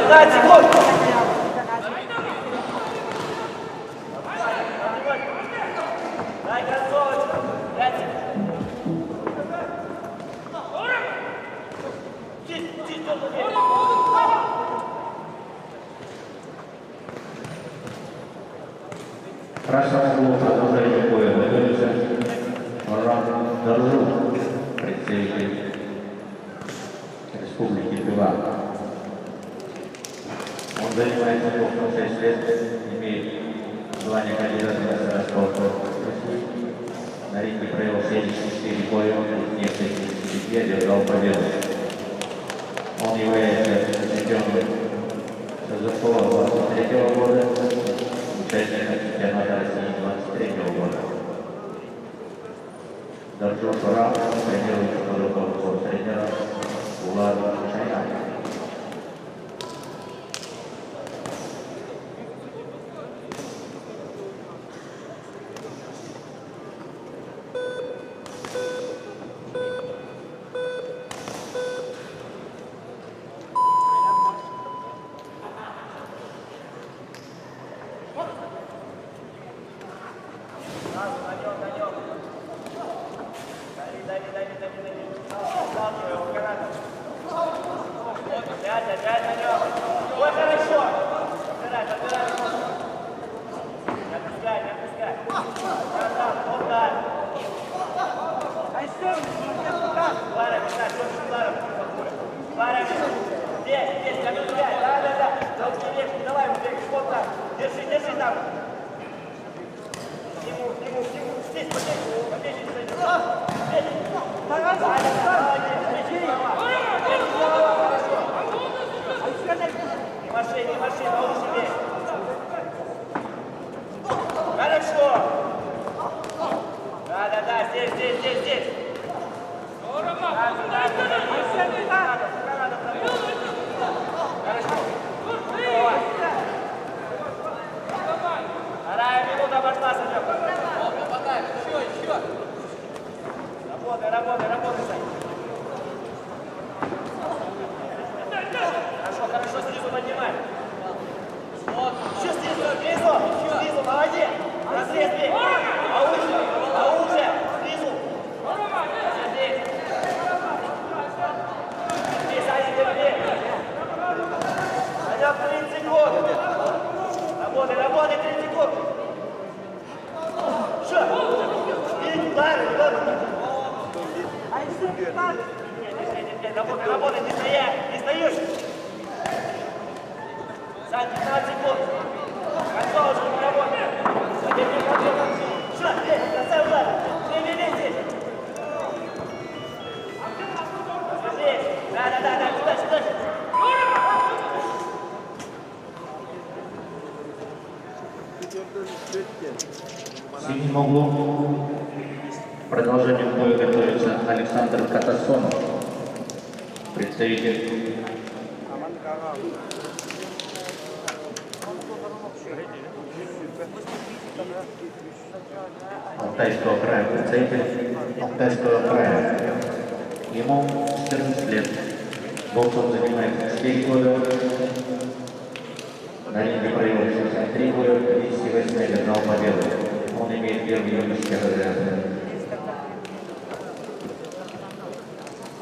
15 секунд. Дай концовочку. 5 секунд. Красного угла продолжение боя находится Марат Даржу, представитель Республики Тыва. Он занимается спортом 6 лет, имеет звание кандидата в мастера спорта России. На ринге провел 74 боя, из них 75 одержал победу. Он является чемпионом СЗФО 23 года, участником чемпионата России 23 года. Даржу Шурам тренируется под руководством тренера Влада Шайна. Работай, не стоять, не стоишь. Сань, 15 секунд. Концовочку не работает. Что, бросай удар. Бей здесь. Здесь. Да, сюда. В синем углу продолжение боя готовится Александр Катасонов, представитель Алтайского края, представитель Алтайского края. Ему 14 лет. Боксом занимается 4 года. На ринге провел 63 года, 58 одержал победу. Он имеет первый юношеский разряд.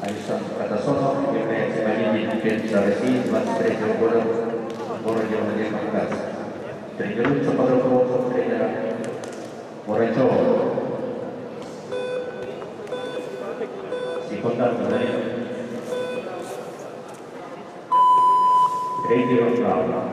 Александр Катасонов является победителем первенства России 23 года в городе Владикавказ. Тренируется под руководством тренера Мурачева. Секундант заряд. Третий раунд.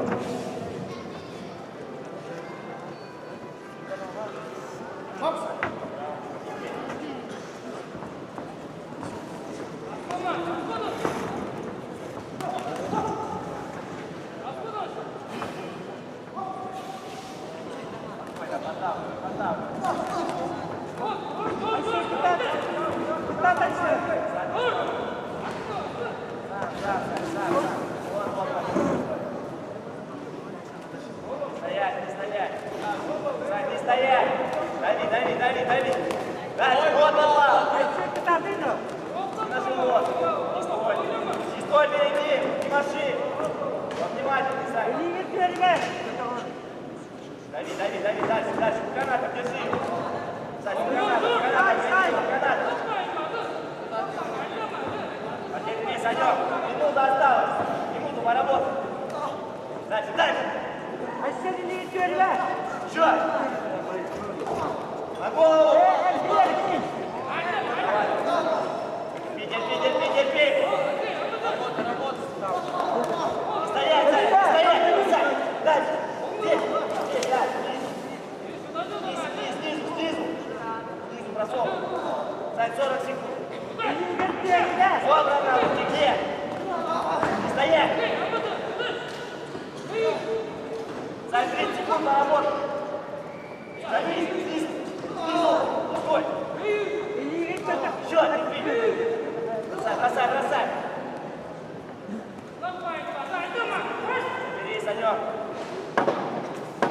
Дави, дави, дави, дальше, дальше. Канатом держи его. Сзади канатом, канатом. Потерпи, Санек. Минута осталась. Минуту поработай. Дальше, дальше. Еще. На голову. Терпи. Стоять, дальше. Здесь, дальше. Снизу бросок. Сань, 40 секунд. Вот, брат, где? Стоять. Сань, 30 секунд на работу. Снизу. Пустой. Еще, терпи. Бросай. Бери, Санек.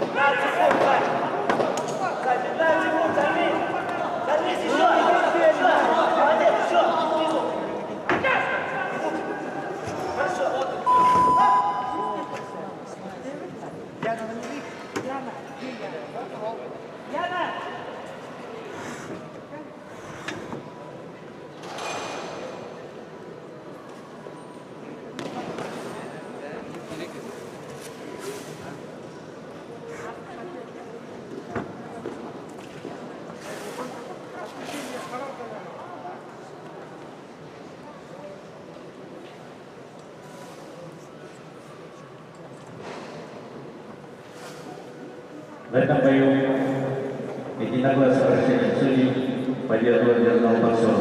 15 секунд, Сань, 15 секунд, сорвись еще. Молодец, еще, снизу. Хорошо. Яна! В этом бою единогласно решением судей победу одержал боксер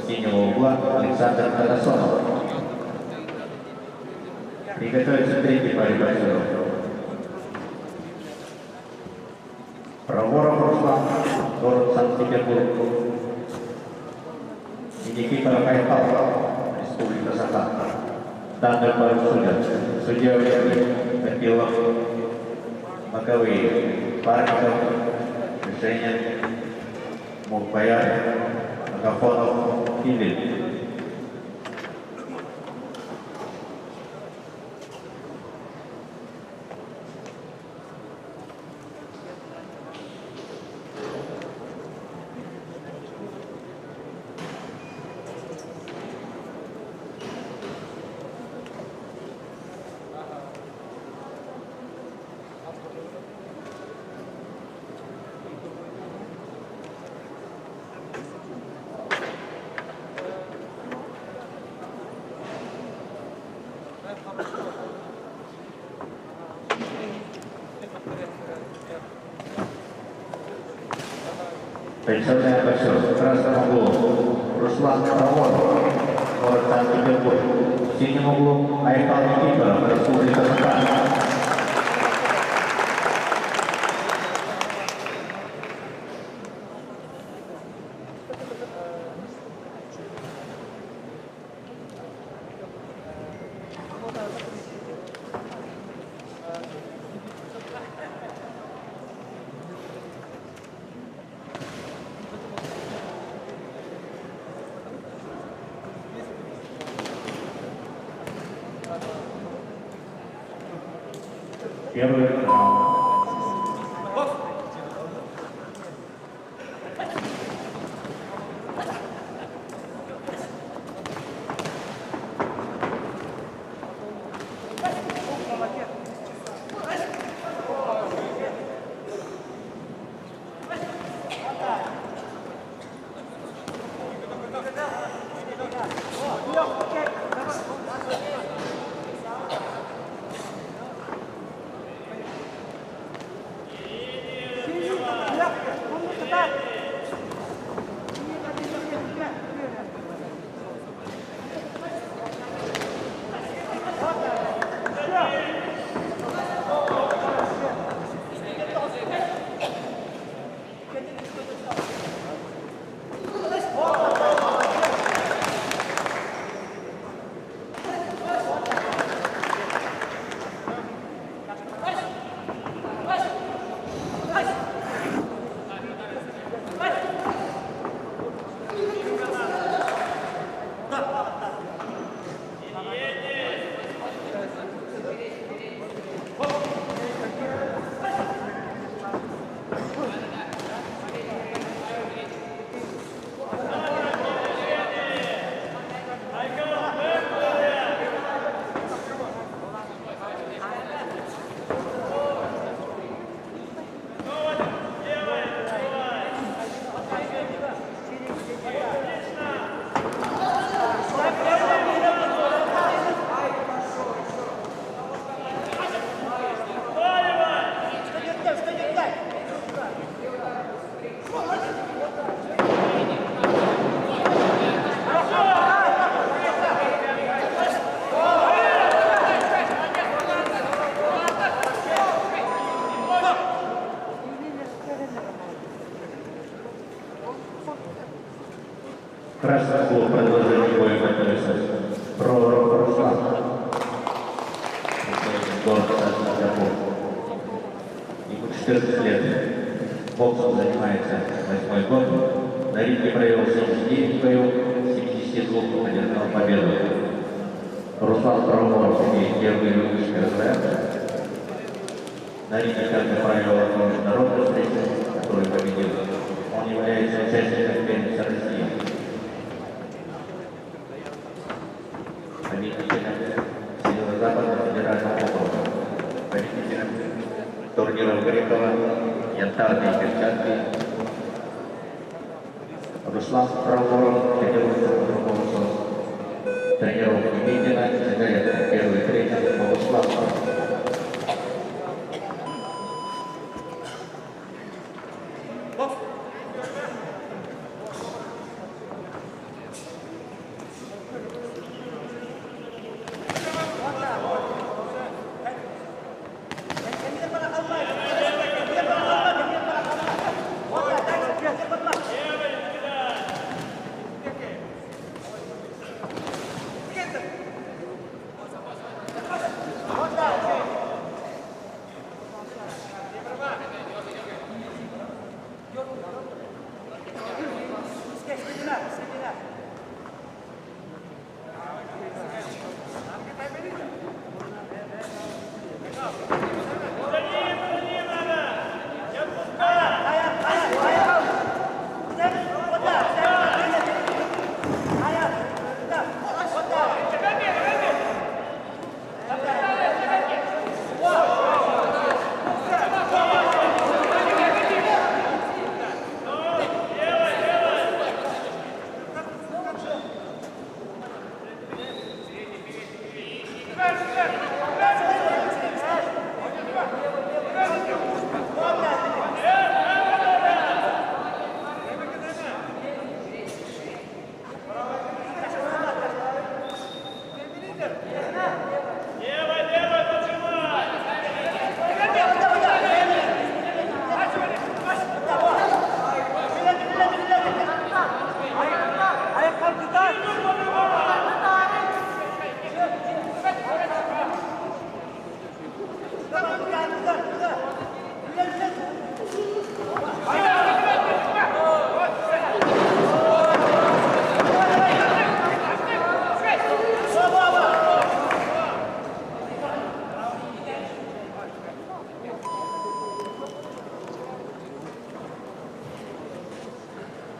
синего угла Александр Атасонов. Приготовится третий паре боксеров. Проворов Руслан, город Санкт-Петербург. И Никита Хайхал, Республика Саха. Данный пару судья Копилов. Боковые Парников, Решение, Мукбаяр, Агафонов, Кивель. Представляем боксер в красном углу Руслан Проворов, город Санкт-Петербург. В синем углу Айхал Никифоров, Республика Саха. Первый раунд. Красный клуб продолжение боя готовится. Проворов Руслан. Город Санкт-Петербург. Ему 14 лет. Боксом занимается 8-й год. На ринге провел 79 боев, 72 одержал победу. Руслан Проворов имеет первый юношеский разряд. На ринге также провел одну международную встречу, которую победил. Он является участником первенства России. Победителем Северо-Западного федерального округа. Победителем турниров Грекова, янтарные перчатки. Руслан Проворов тренируется по другому соусу. Тренировка Медина, сигарета, первый тренер Богуслав.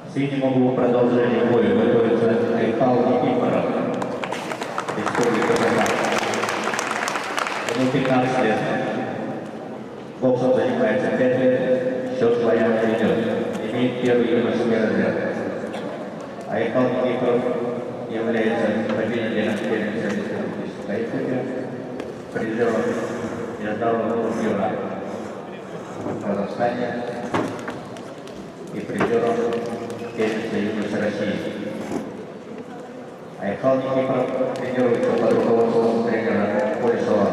В синем углу продолжение боя готовится Михаил Никифоров, Республика Казахстан. Ему 15 лет. Боксом занимается 5 лет, счет военный ведет. Имеет первый юношеский разряд. Михаил Никифоров является победителем первенства Республики, призером международного турнира в Казахстане и призером первенства юношей России. Михаил Никифоров тренируется под руководством тренера Полисова.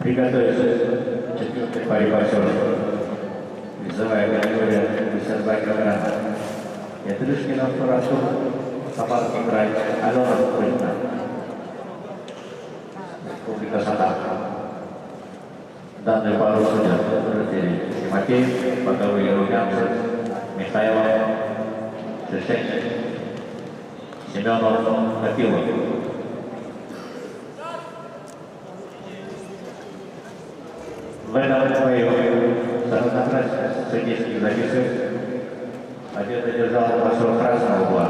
Приготовиться. Четвертый парень боксер. Весовая категория 52 килограмма. Ядрышкин Артур, Самарский край, Алена Курина. Республика Сата. Данную пару судят Дмитрий Тимофеев, боковые румянцы, Михайлов, Шишенин, Семенов, Копилов. В этом бою сороконтрачность судейских записок победу держал боксер красного угла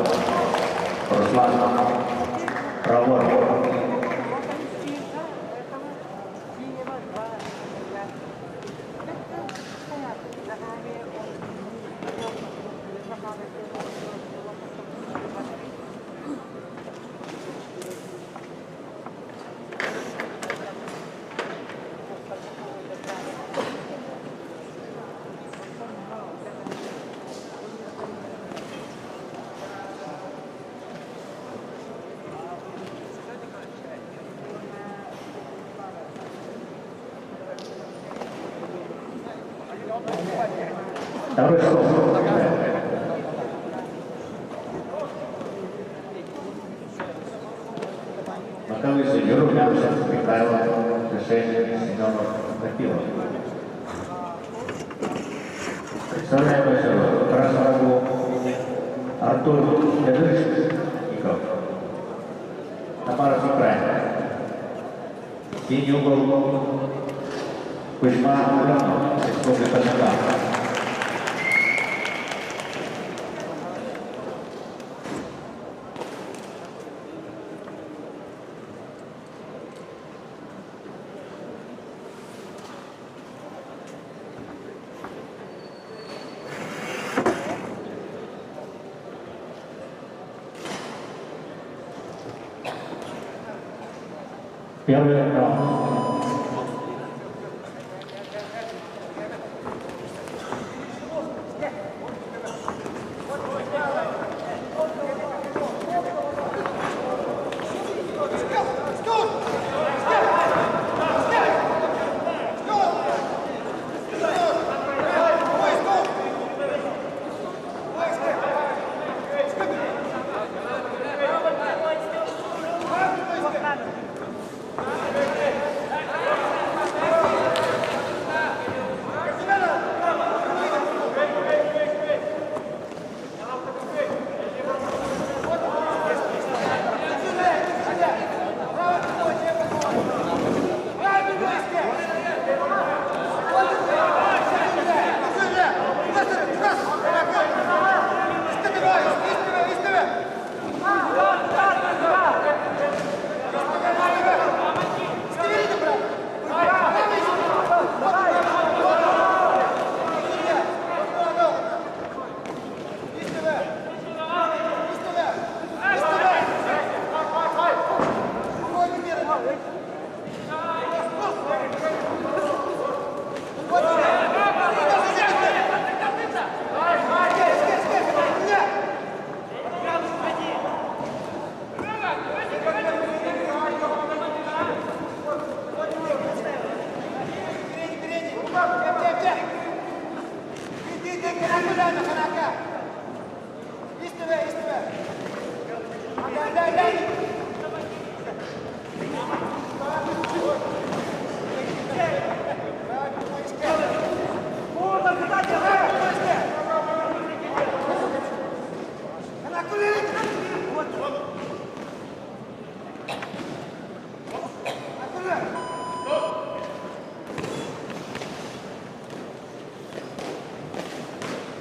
Руслан Проворов. Второй стол. Боковые судьи Румянцев, Михайлов, Шишенин, Семенов, Копилов. Представляем боксеру красного Артур Ядрышников. Самарский край. Синий угол Кузьма Аленов, Республика Сата. Первый раунд.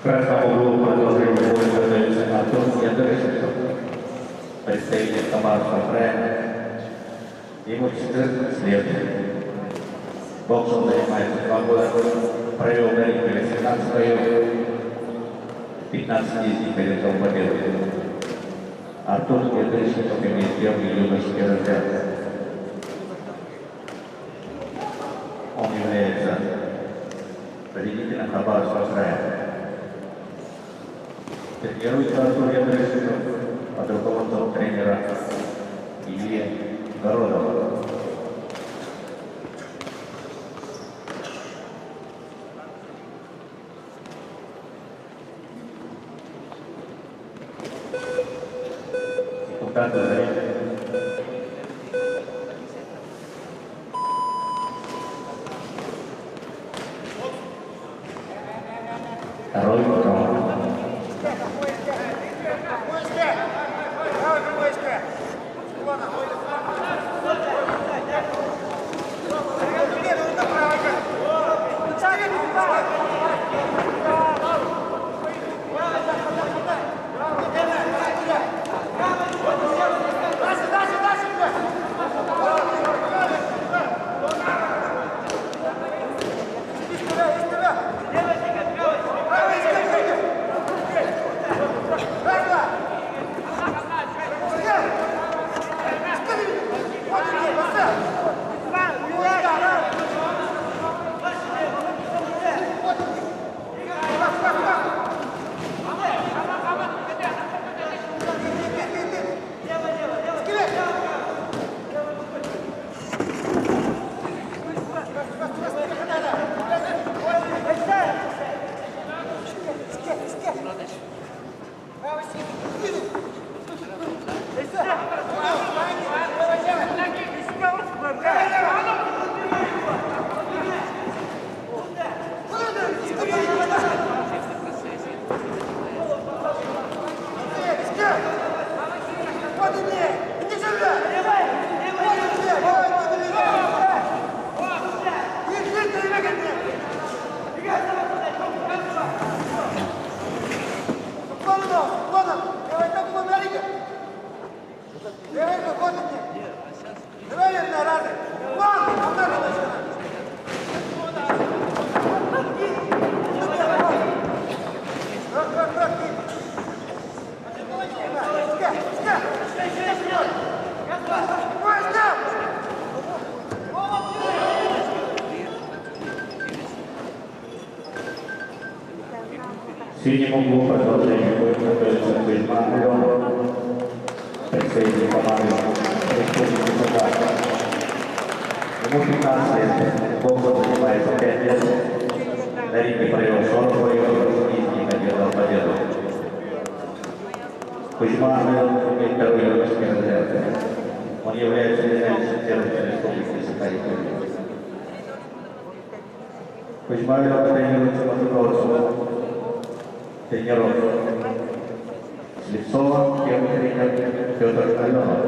Красному углу продолжение боя готовится Антон Ядрышников, представитель Самарского края. Ему 14 лет. Боксом занимается 2 года. Провел на ринге 18 боев. 15 из них одержал победу. Антон Ядрышников имеет первый юношеский разряд. Он является победителем Хабаровского края. Тренируется Артур Ядрышников под руководством тренера Ильи Городова. Contando ahí. Arroyo, no. Синему углу продолжение будет готовиться Кузьма Миллион, представитель команды Республики Саха. Ему 15 лет, Богдан занимается 5 лет, на ринге провел 40 боев и не одержал победу. Кузьма Миллион имеет второй европейский разряд. Он является финалистом первой Республики Саха. Кузьма Миллион тренируется по Туколцу. Тренеров Слепцова, первый тренер Петр Аленов.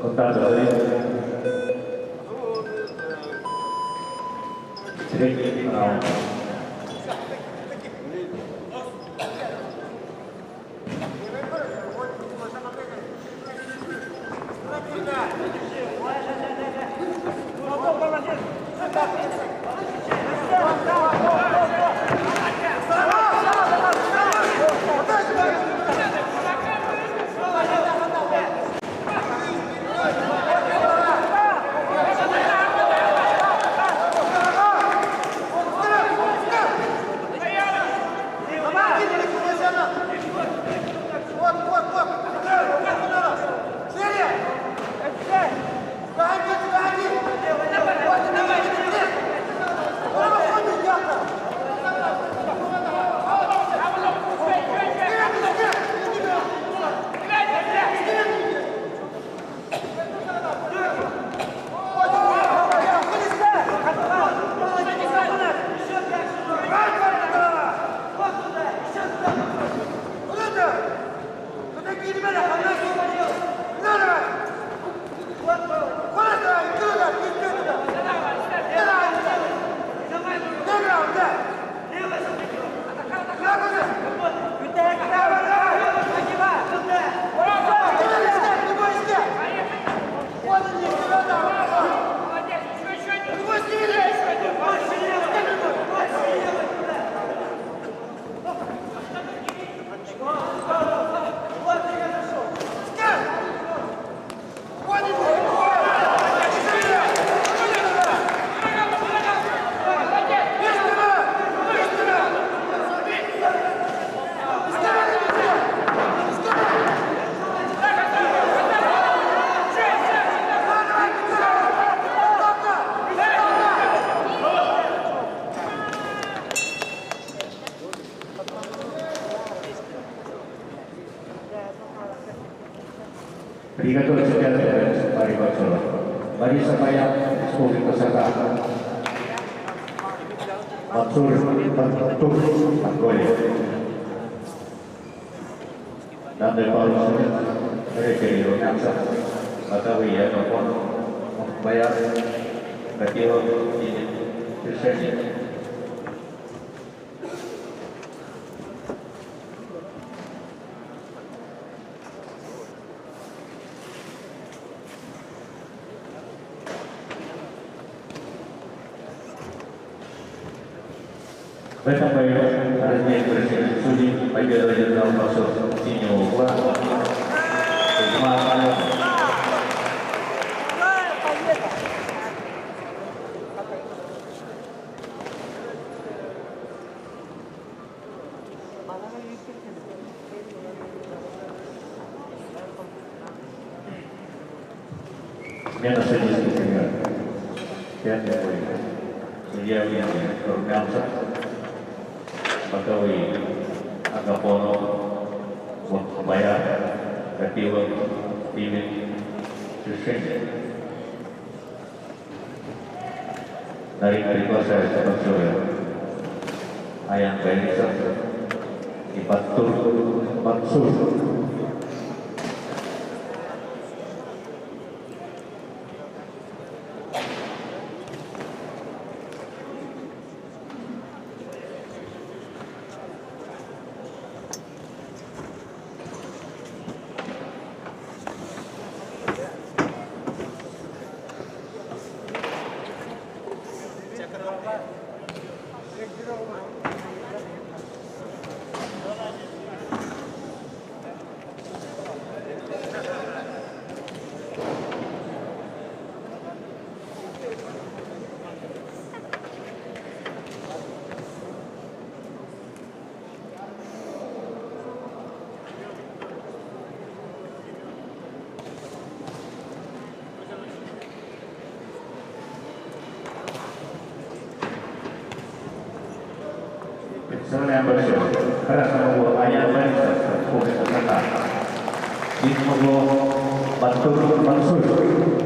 Контакт третий раунд. Приготовиться к этой паре боксеров. Лариса Паян, Республика Саха. Мансур Батур, Монголия. Данный пару рефери Румянцев, Батавы Якопон, Баян, Катилов и Решение. В этом бою разделе профессиональных судей победу одержал боксер синего угла Кузьма Алёнов. Смена судейских пример. Пятый бой. Судья Румянцев. Батавы Агапонов, Баян, Катилов, Тимин, Решение. На ринг приглашаются боксеры Аян Борисов и Батур Мансур. Sebenarnya bersih, keras menunggu Аян Борисов, Республика Саха. Дисмогу Батур Мансур,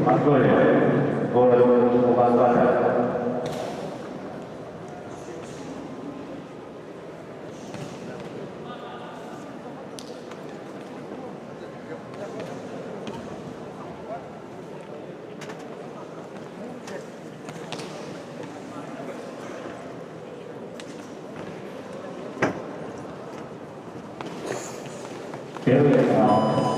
Монголия, город Улан-Батор. Первый раунд.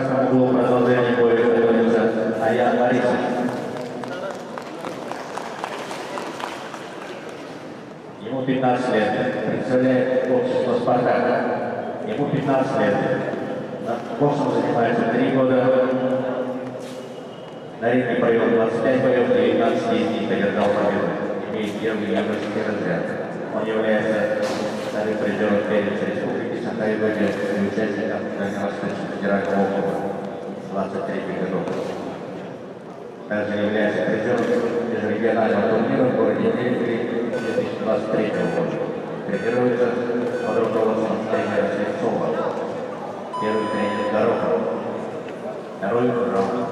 красном углу продолжение боя находится Аян Борисов. Ему 15 лет, представляет общество «Спартак». Ему 15 лет. Боксом занимается 3 года. На ринге провел 25 боев, 19 из них одержал победу. Имеет первый юношеский разряд. Он является вторым призером первенства Республики Саха-Якутия и участником Дальневосточного федерального округа 23 годов. Также является призером межрегионального турнира в городе Дмитриеве 2023 года. Тренируется под руководством тренера Слепцова. Первый тренер Дорога. Второй раунд.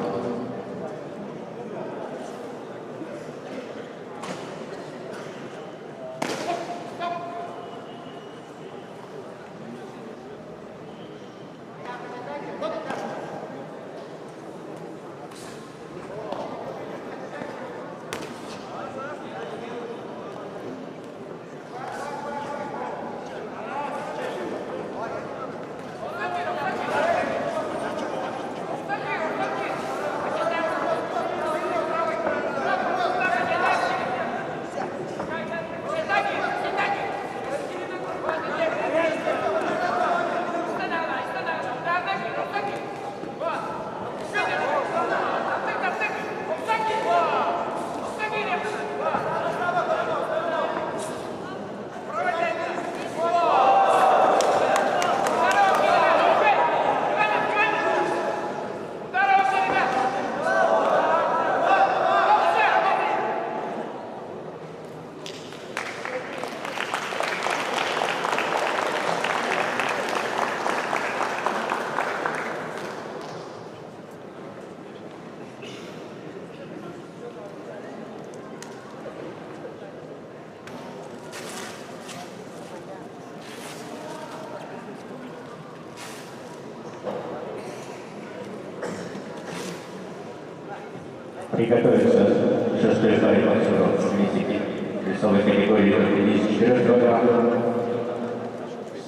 Приготовиться к шестой паре боксеров в Мексике весовой категории до 54 кг.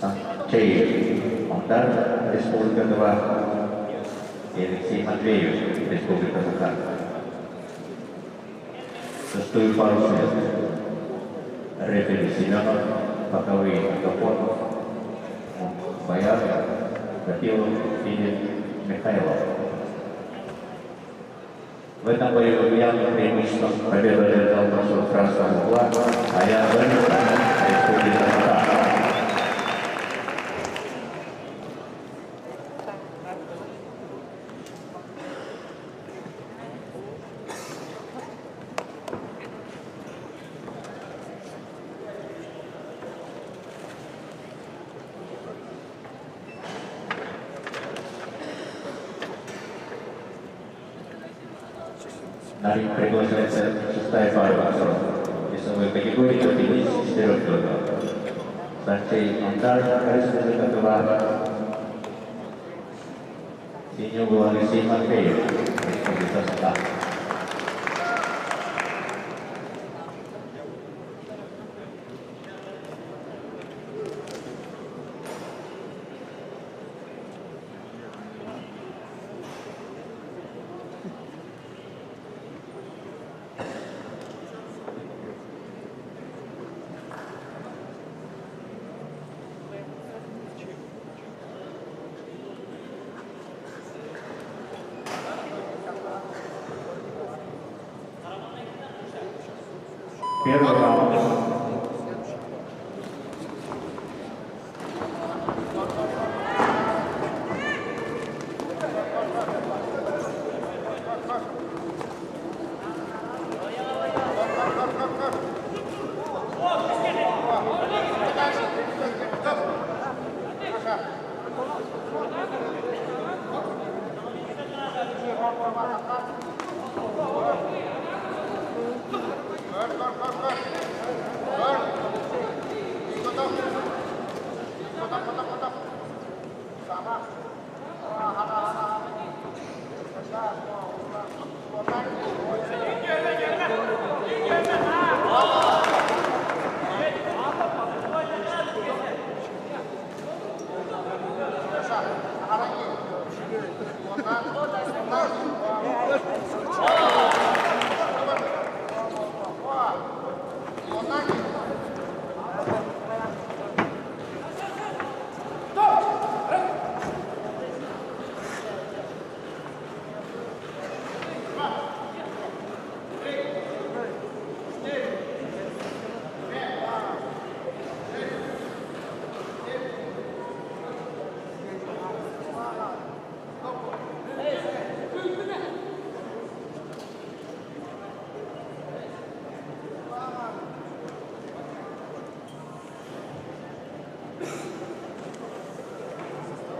Санчей Монтар, Республика 2. И Алексей Матвеев, Республика Саха. Шестую пару свет. Рефери Семенов, боковые Агафонов, Бояр, Гапилов, Филипп, Михайлов. В этом бою явным преимуществом победу одержал боксер красного угла Аян Борисов, Республика Саха. На ринг приглашается шестая пара боксеров весовой категории до 54 кг. Санчей Монтар, Республика 2. Синий угол Алексей Матвеев, Республика Саха. Первый раунд.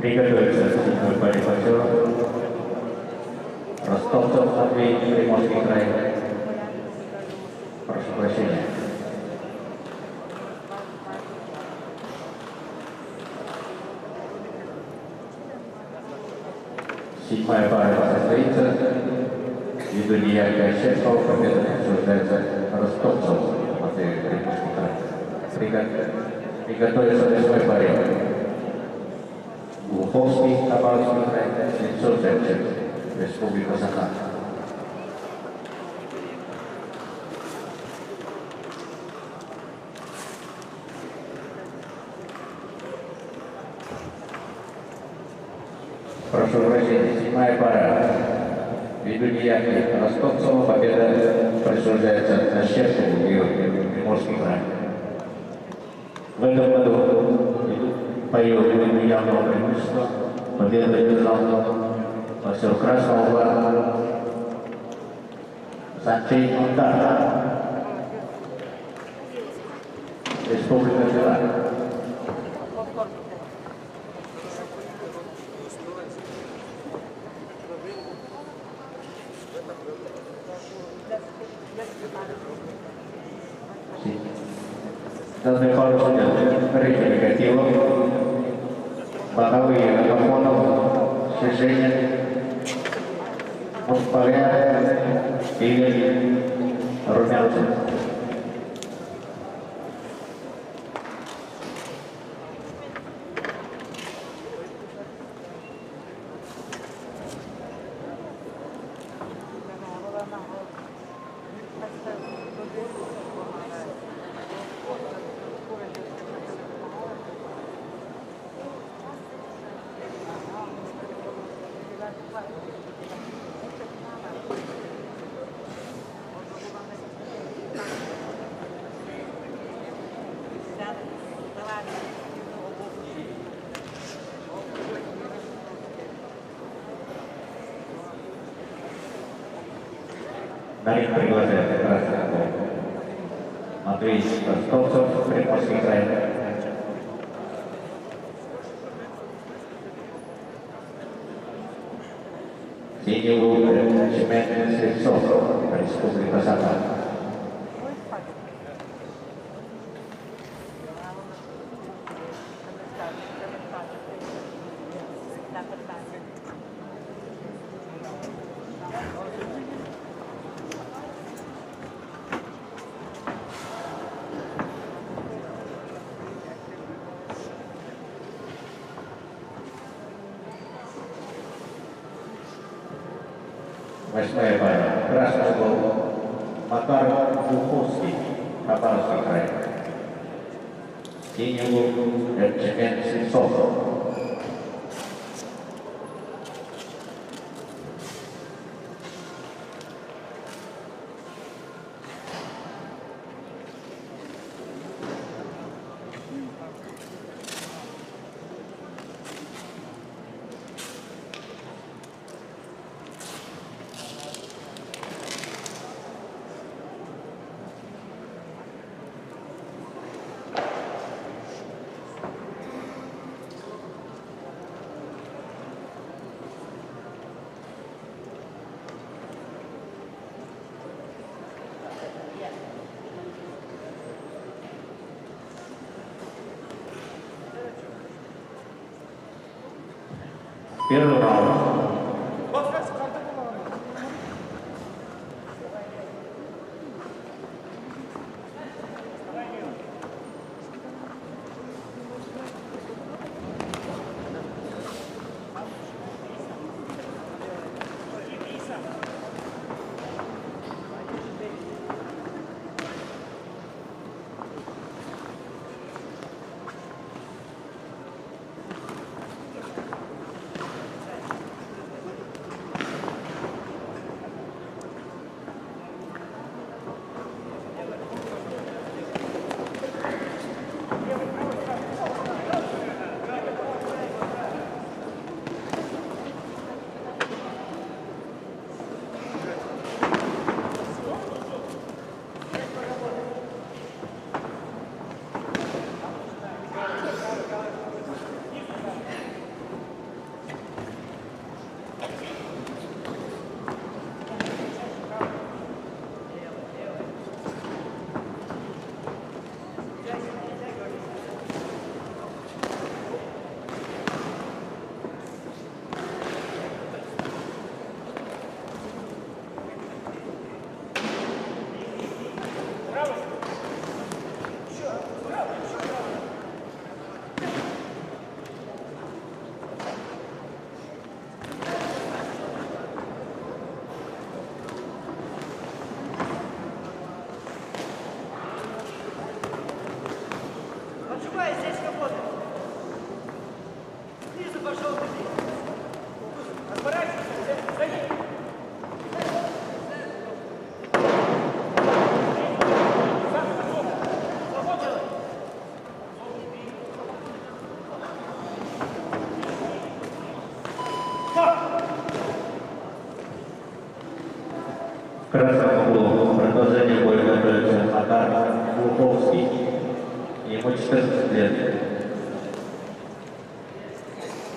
Приготовиться к седьмой паре боксера. Ростовцев Матвей, Приморский край. Прошу прощения. Седьмая пара состоится. Ввиду неяркой Щерского победа обсуждается Ростовцев Матвей, Приморский край. Приготовиться к восьмой паре. Глуховский, Хабаровский край, Слепцов, Республика Саха. Прошу прощения, седьмая пара. Ввиду неяркой Ростовцева победа присуждается на Щеркову и Приморский край. В этом году появилось явного преимущества. Победу одержал боксер красного угла Санчей Монтар, Республика Беларусь. Данный пару судят Рыжий Негативов, Боковые Агафонов, Шишенин, Муспаря, Игорь, Румянцев. Dari приглашает красный пол. Матвей Ростовцев, Приморский край. Синий угол Чемет Слепцов, Республика Саха. Восьмая пара. Красный угол Макар Глуховский, Хабаровский край. Синий угол Чемет Слепцов. Первый раунд. В красном углу продолжение боя готовится Макар Глуховский. Ему 14 лет.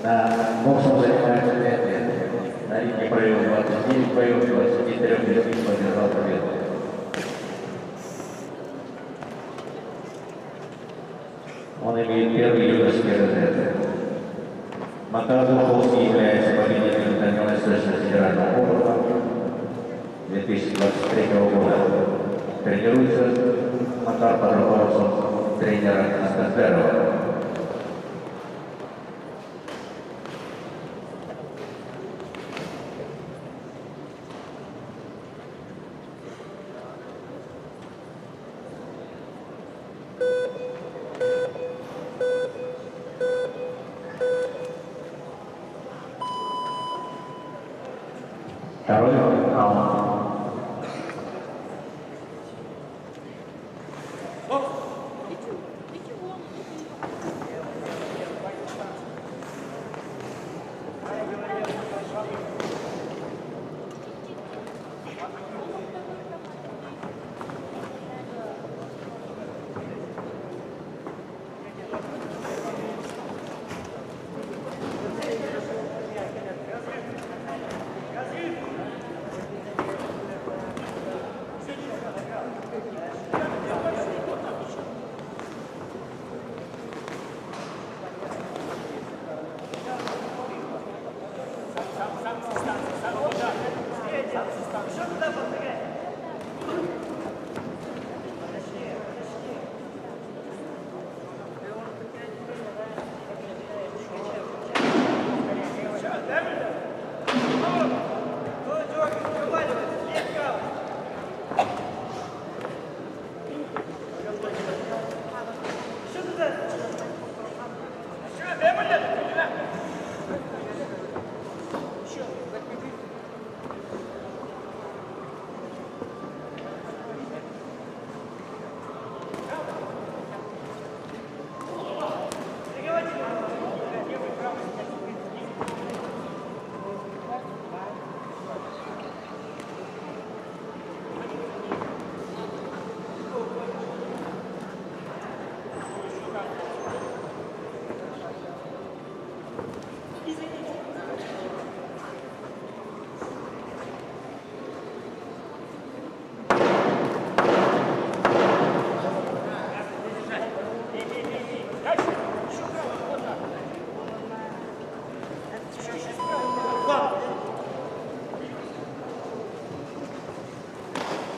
На боксом занимается 5 лет. На ринге провел 29 боев, 23 из них одержал победу. Он имеет первый юношеский разряд. Макар Глуховский является победителем Дальневосточного федерального округа 2023 года. Тренируется Макар под руководством тренера Искандерова. Второй раунд.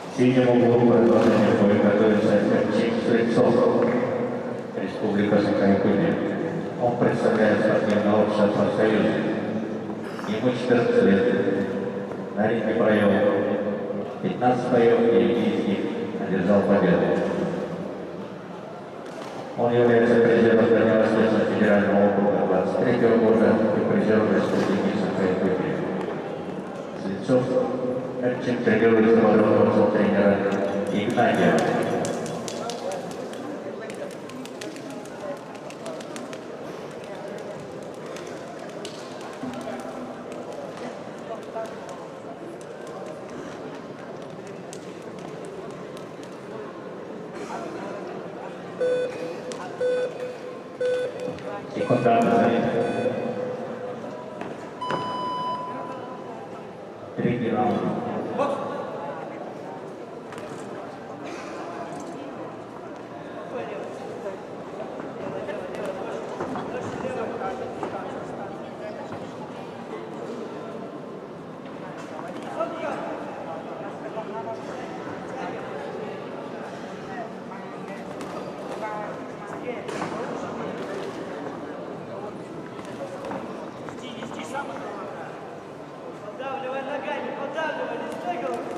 В синем углу продолжение боя готовится Арчик Стрельцов, Республика Саха-Якутия. Он представляет спортивное общество профсоюза. Ему 14 лет. На ринге провел 15 боев, и 9 из них одержал победу. Он является призером Дальневосточного федерального округа 23 года и призером Республики Саха-Якутия. Стрельцов Арчик тренируется под руководством тренера Игнатьева. Секундант третий раунд. Поддавливай ногами, поддавливай, не стегал.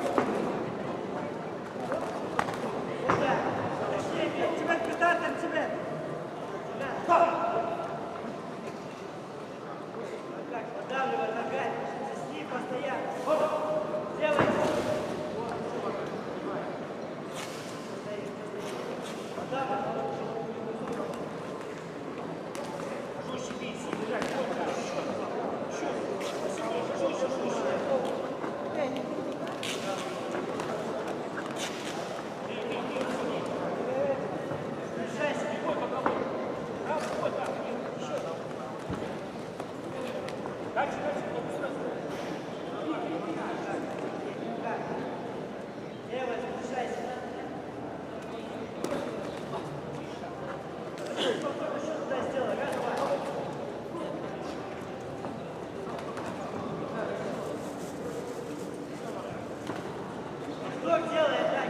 Игрок делает, дай.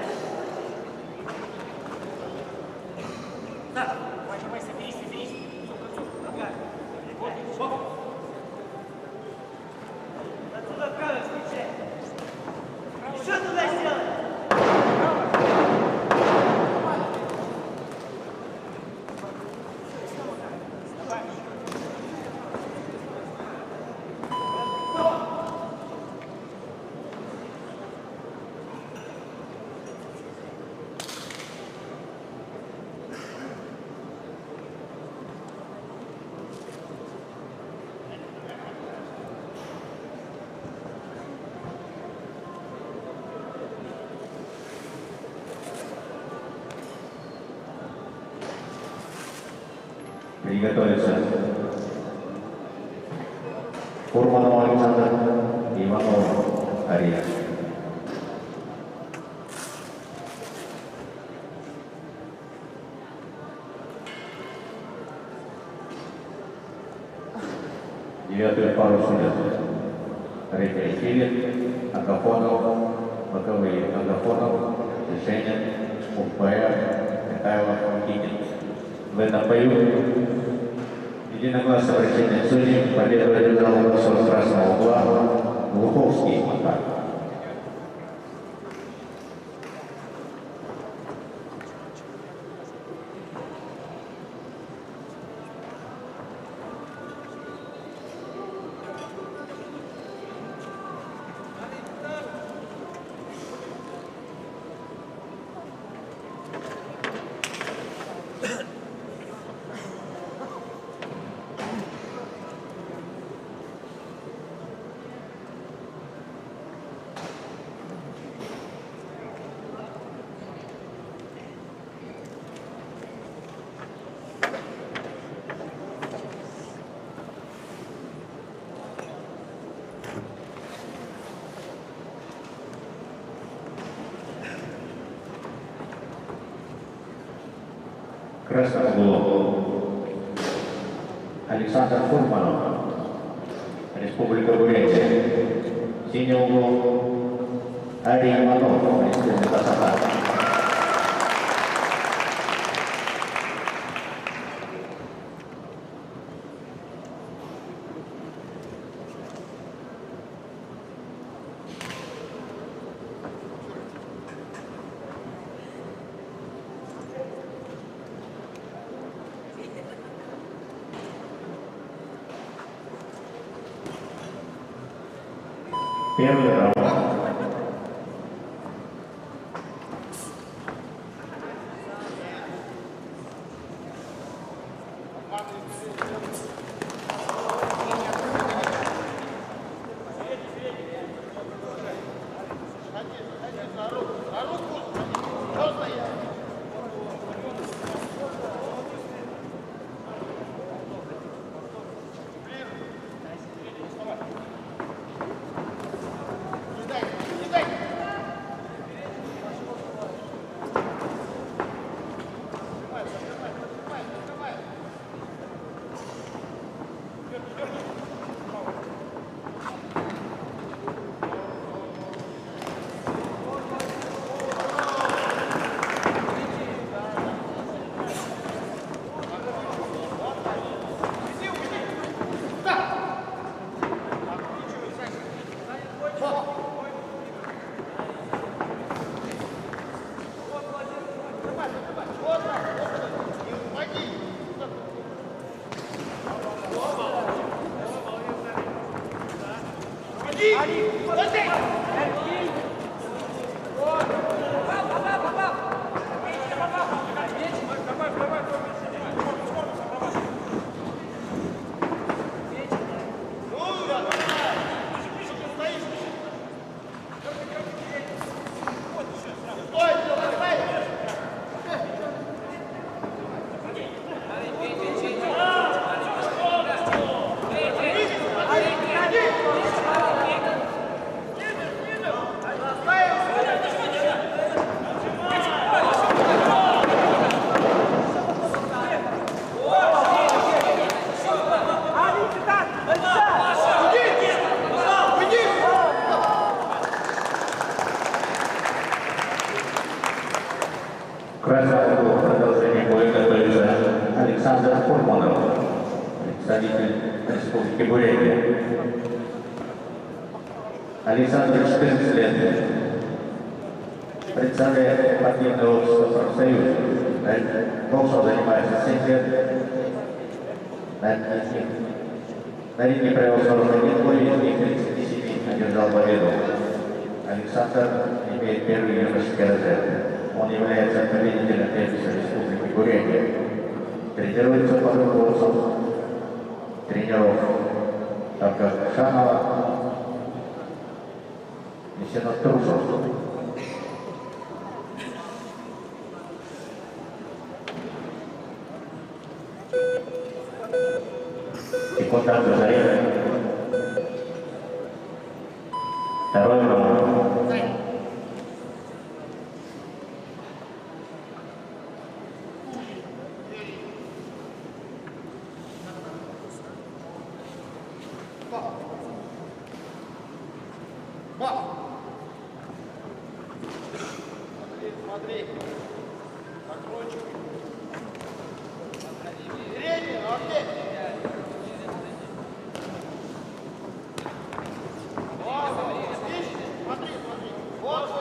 Да, давай, соберись. Нога. Вот. Отсюда правый встречай. Еще туда сделай. Приготовиться. Фурманов Александр, Иванов Ария. Девятую пару судят. Рефери Филин, Агафонов, боковые Агафонов, Решение, УПР, Катаева, Никитин. В этом бою единогласно вращение судей победу одержал с красного угла Глуховский Макар. Красный угол Александр Фурманов, Республика Бурятия. Синий угол Арий Иванов, Республика Саха. Первый раунд. красный угол продолжения боя готовится Александр Фурманов, представитель Республики Бурятия. Александр 14 лет. Представляет спортивное общество «Профсоюз». Боксом занимается 7 лет. На ринге провел 41 бой, из них 37 одержал победу. Александр имеет первый юношеский разряд. Он является победителем первенства Республики Бурятия. Тренируется под руководством тренеров Шанова и Сенат-Трусов. Секунда до заряда. Второй раунд. Смотри, накручивай. Передний, но где? Смотри, смотри. Вот,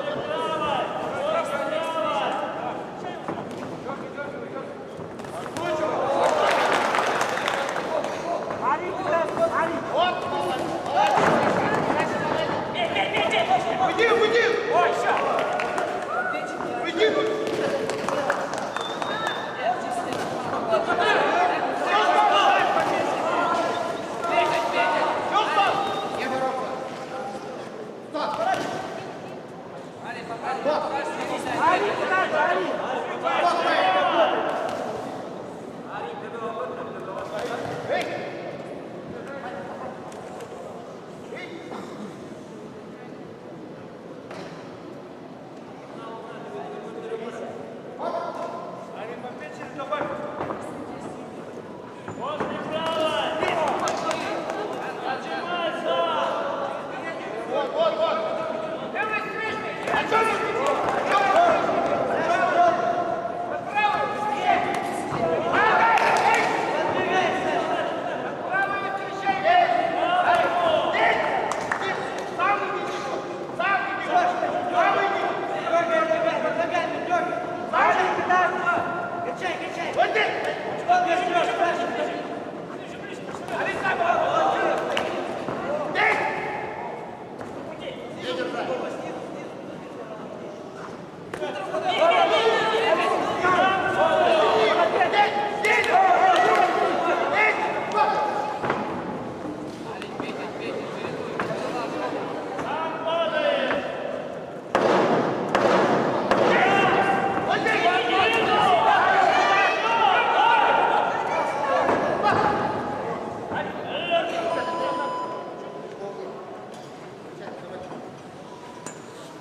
уйди, уйди! Ой, все! Уйди!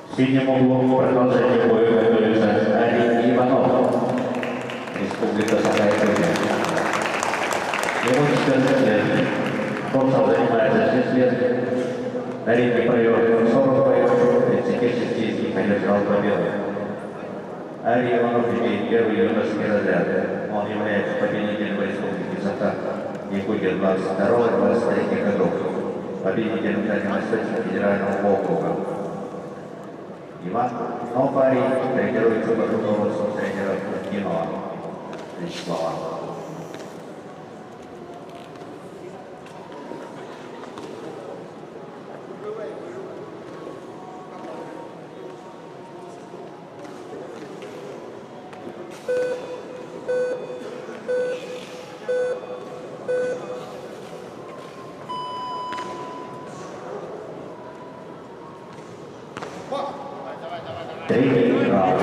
В синем углу продолжение боя готовится Арий Иванов, Республика Саха-Якутия. Ему 14 лет. Боксом занимается 6 лет. На ринге провел 40 боев, 36 из них одержал победу. Арий Иванов имеет первый юношеский разряд. Он является победителем Республики Саха-Якутия 22-23 годов, победителем Дальневосточного федерального округа. Иван Новарий тренируется под руководством тренера Куркинова Вячеслава. Третий раунд.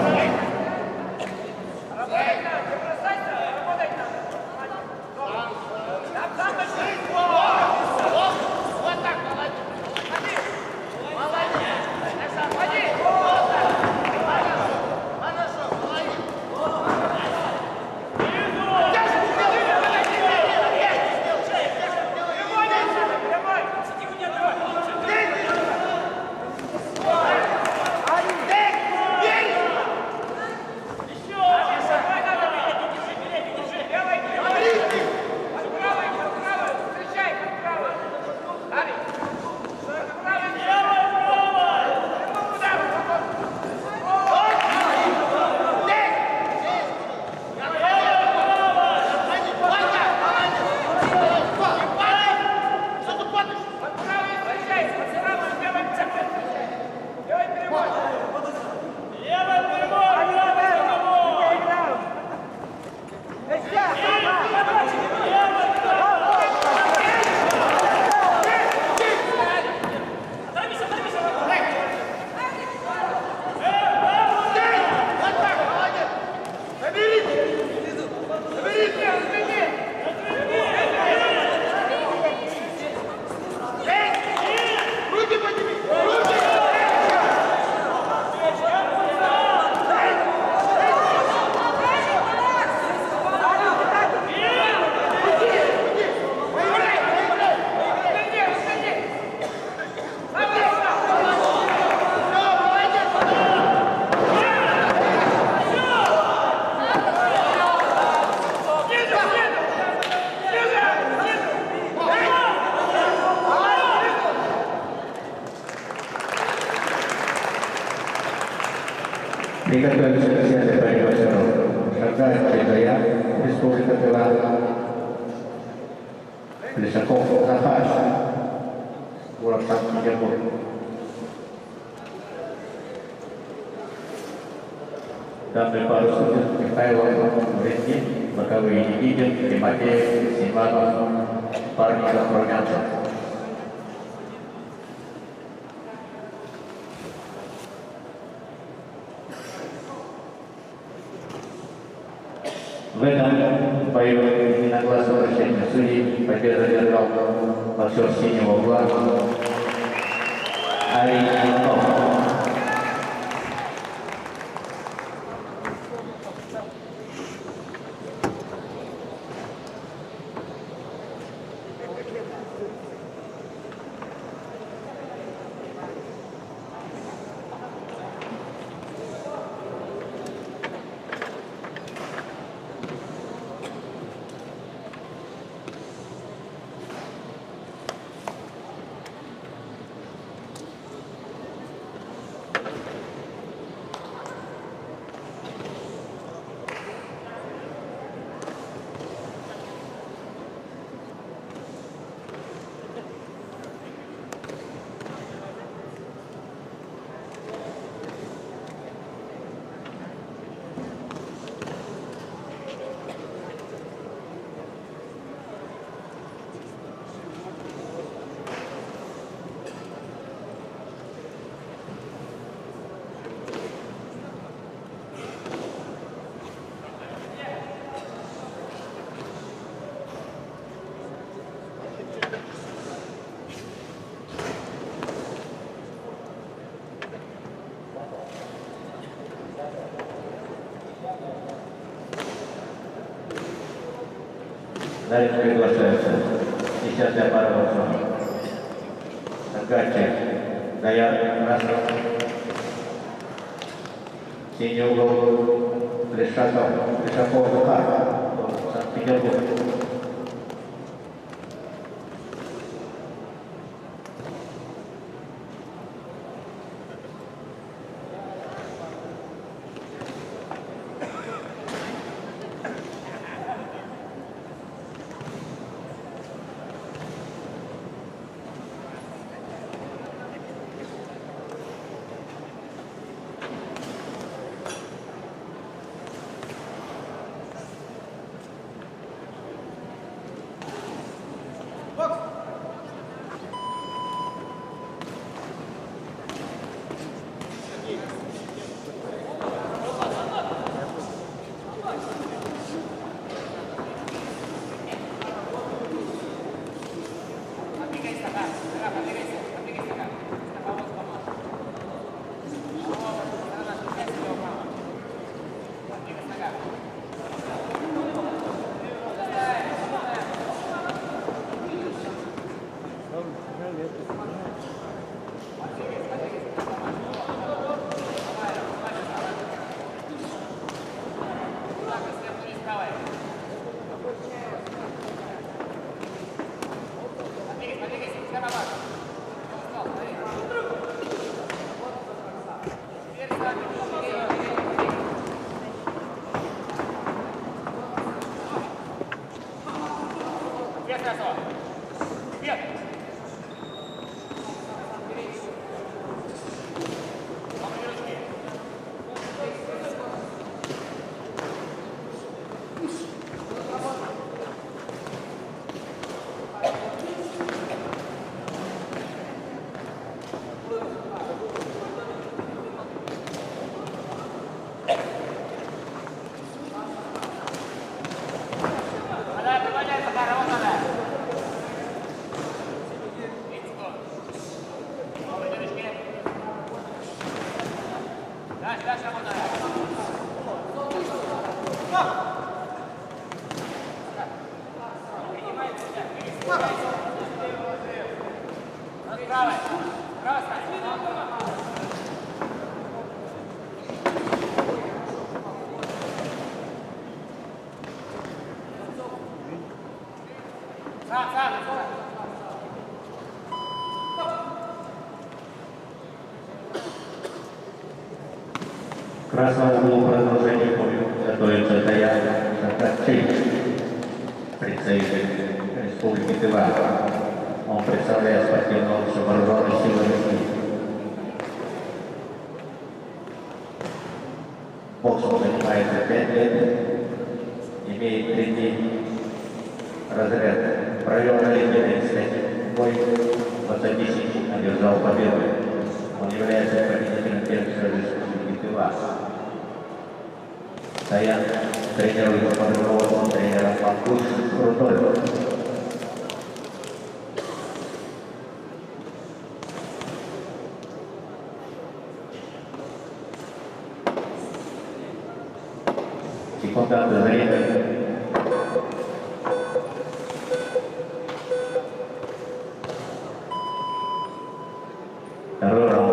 Приготовиться к связи борьбы Шагай Чайгая, Республика Тыва, Лисаков Захар, город Санкт-Петербург. Данную пару судей Михайлов, Вредник, боковые Никитин, Тимофеев, Симанов, Парников, Румянцев. В этом бою единогласного решения судей победу одержал боксер синего угла Арий Иванов. Далее приглашается 10-я пара вопросов. Гатчик, Гаяр, Красов. Синий угол, Лешаков, Захар, Санкт-Петербург. В красном углу продолжение боя готовится Даян Шахарчевич, представитель Республики Тыва. Он представляет спортивное общество вооруженных сил России. Боксом занимается 5 лет, имеет 3 разряд. Провел на линии 35 бой, 20 одержал победу. Он является победителем первенства Республики Тыва. Даян тренируется под руководством тренера Мангуш Крутой. Секунда до заряда. Второй раунд.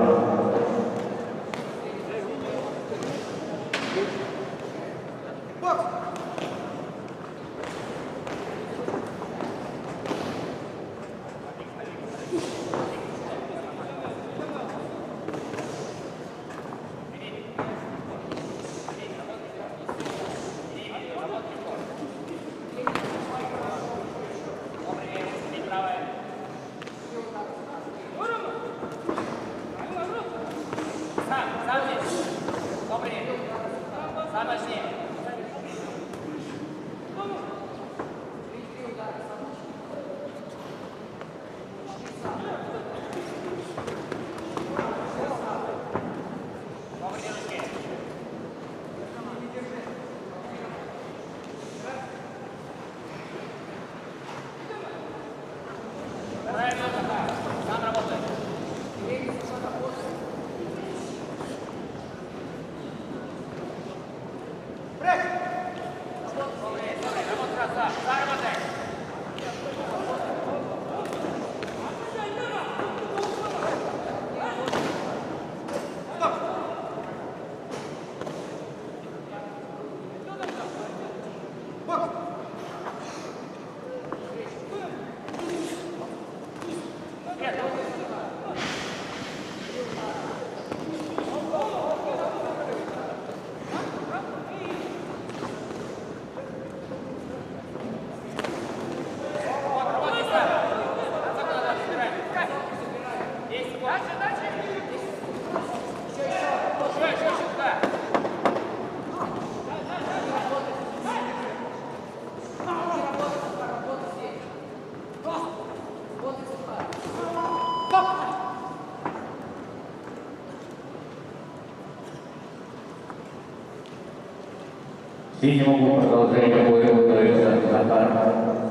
В синем углу продолжение боя готовится Захар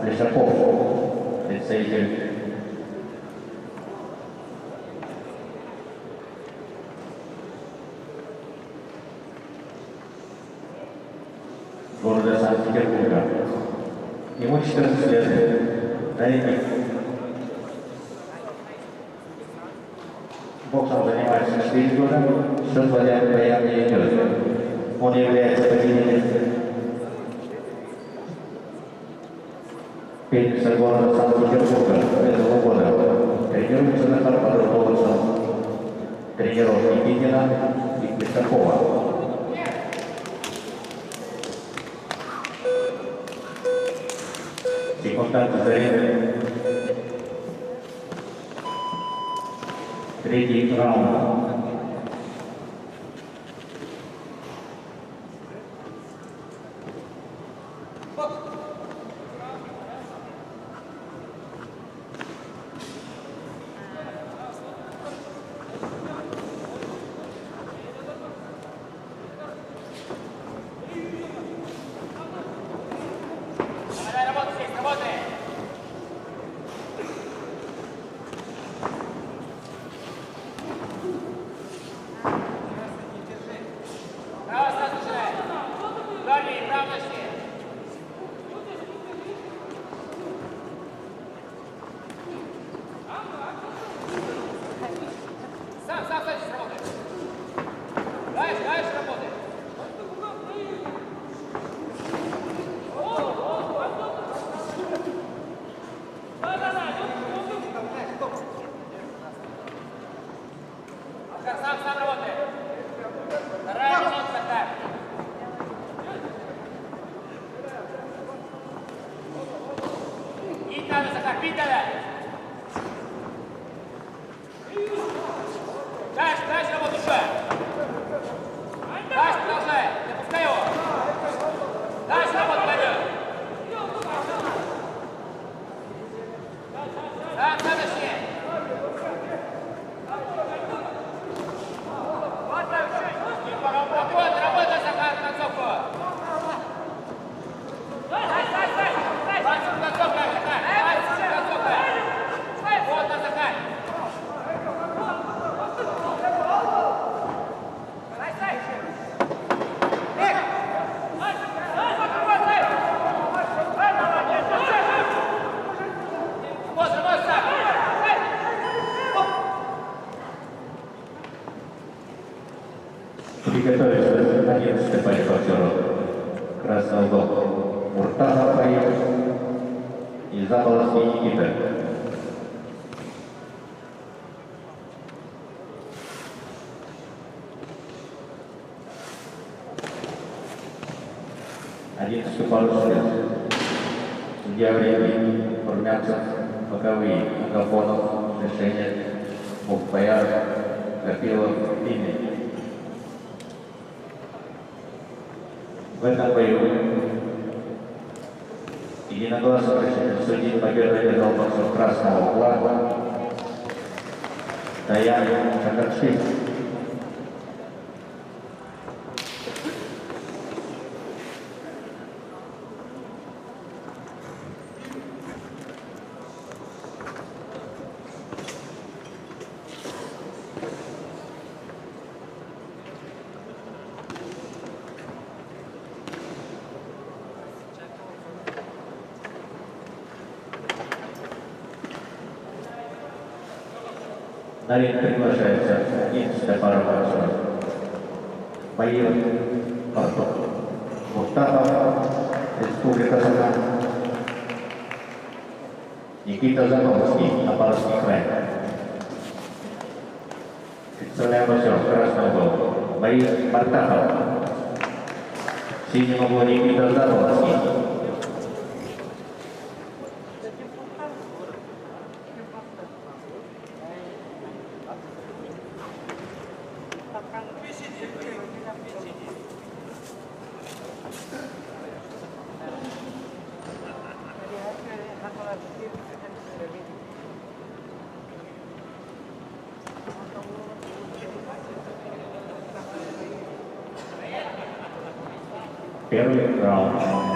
Плешаков, представитель города Санкт-Петербурга. Ему 14 лет. Раненик. Боксом занимается 4 года, счет валяет боям не идет. Он является победителем Феникса города Санкт-Петербурга этого года. Тренируется на под руководством тренеров Никитина и Плешакова. Секундант заряд. Третий раунд. Сам работай. Вторая минутка. Приготовиться 11-й по репортеру. Красный угол Муртаза поедет. И за полоски Никита. Одиннадцатый поручик. Судья времени. Румянцев. Боковые. Агафонов. Решение. Мухпаяр. Копилов. Ими. В этом бою единогласно решили судить победу одержал боксер красного угла Даян Шакаршин. На ринг приглашается 11-я пара боксеров. Боец Мустафов, Республика Казахстан. Никита Зановский, Апарский край. Представляем боксеров красного угла. Борис Бартахов. В синем углу Никита Зановский. Первый раунд.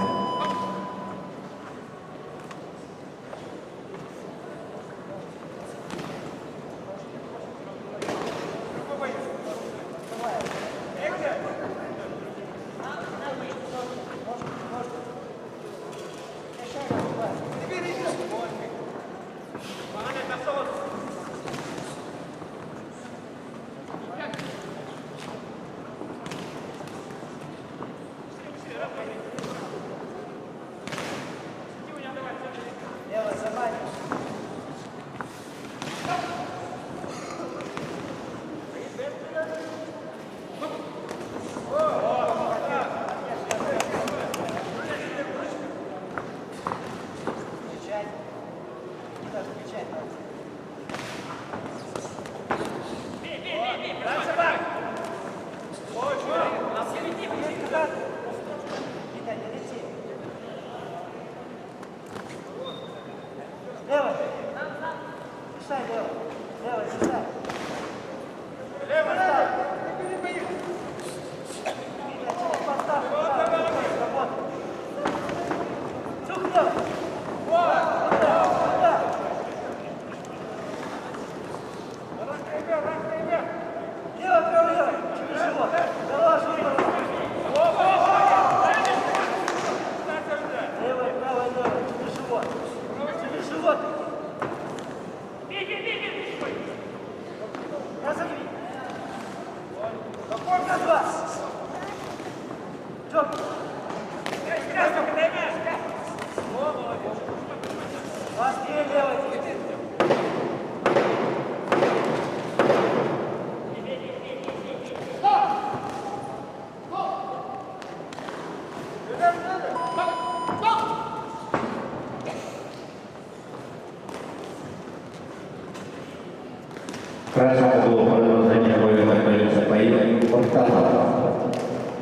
Pertama,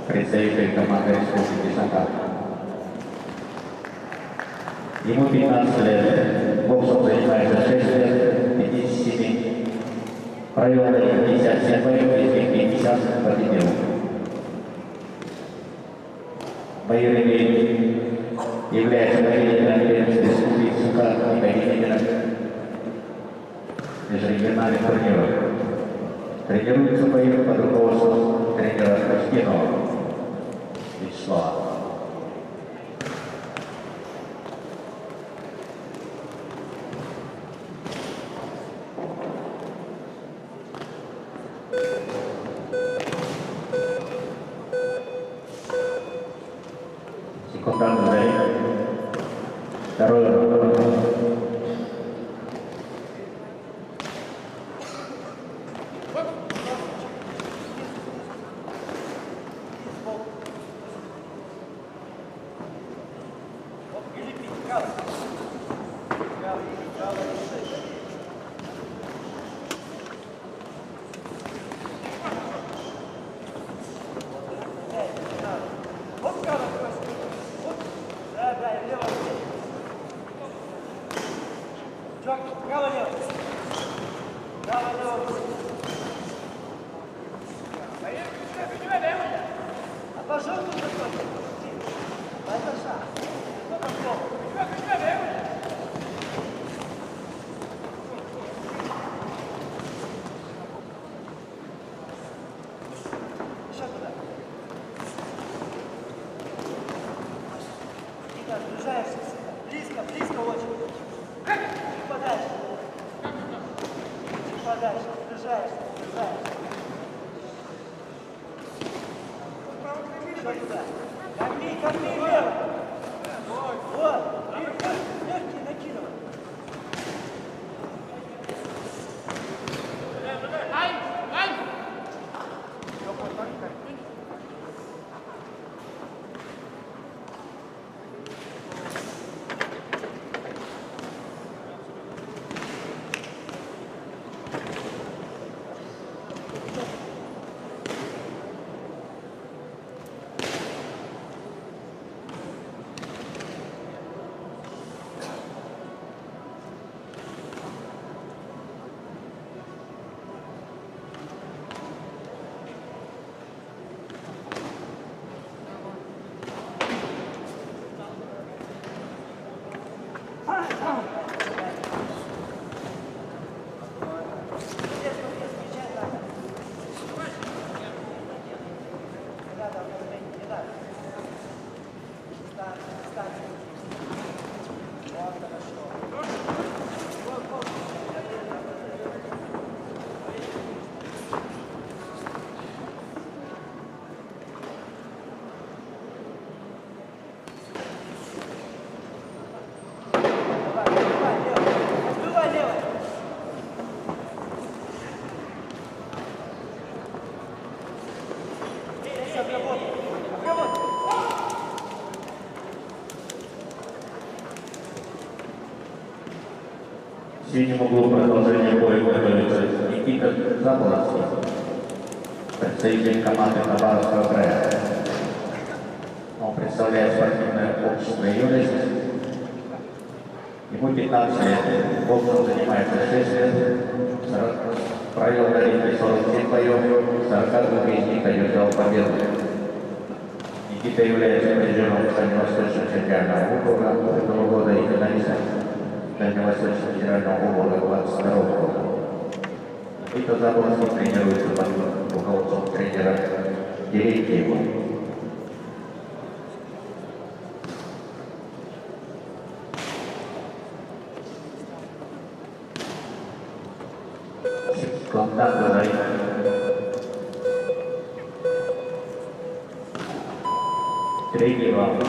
представитель команды Республики Саха. Ему 15 лет, боксом занимается 6 лет, 57. Провел 57 боев, из них 50 победил. Боевыми является победителем первенства Республики Саха и победителем межрегиональных турниров. Тренируется боевым под руководством тренера Костинова Вячеслава. Секундант сзади. Второй раунд. Близко, близко очень. Подальше. Подальше, приближаешься, приближаешься. Еще туда. Корми лево. Вот. Легкий накидывай. В синем углу продолжение боя готовится Никита Заболоцкий, представитель команды Хабаровского края. Он представляет спортивное общество «Юность». Ему 15 лет, боксом занимается 6 лет, провел на ринге 47 боев, 42 из них одержал победу. Никита является призером Дальневосточного чемпионата округа этого года и финалистом Дальневосточного федерального округа 22 года. Никита Заболоцкий тренируется под руководством тренера Терентьева. Контакт говорит. Третий раунд.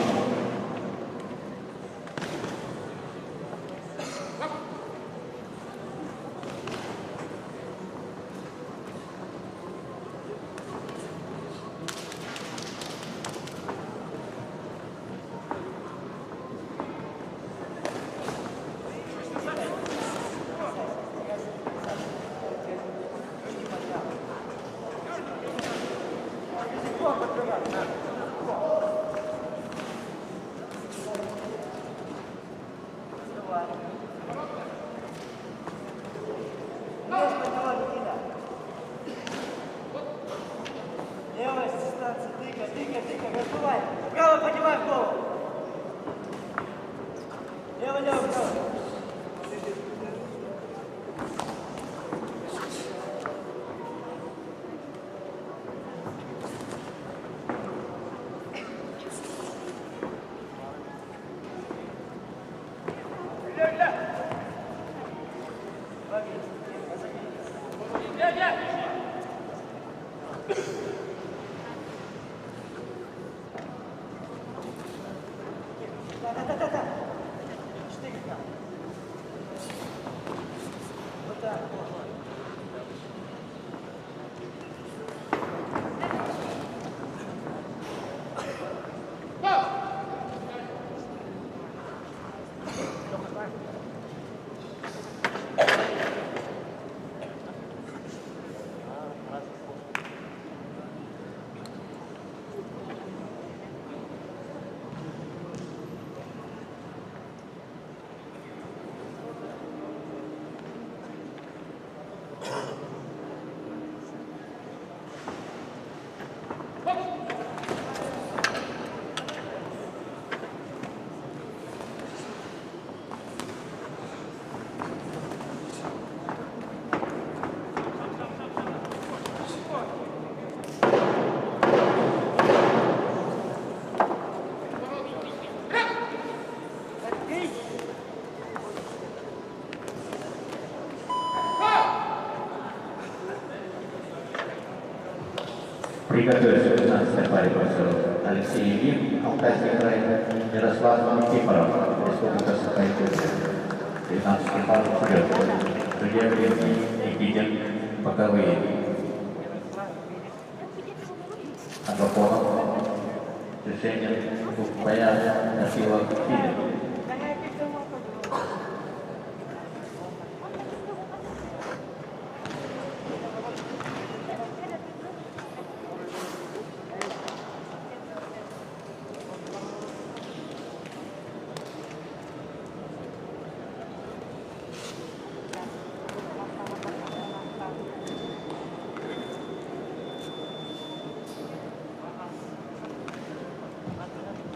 Левая дистанция, тыка, разбивай. Право поднимай в голову. Лево, право. Приготовиться к 15-й паре боксеров. Алексей Ильин, Алтайский край, Ярослав Никифоров, Республика Саха-Якутия. 15-й пар вперед. Судья Ильин, Никитин, боковые. Агафонов, Шишенин, Кукпаян, Афилов, Филин.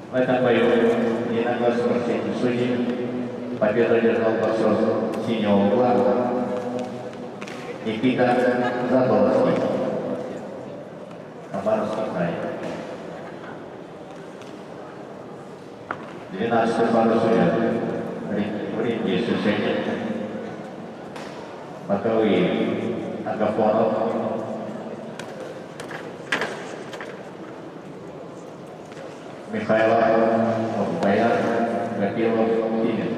В этом бою единогласно решением судей победу одержал боксер синего угла Никита Задоловский, Хабаровский край. 12-й пар судья в ринге Шишенин, боковые Агафонов, Михайлов, Кукпаян, Гапилов, Филин.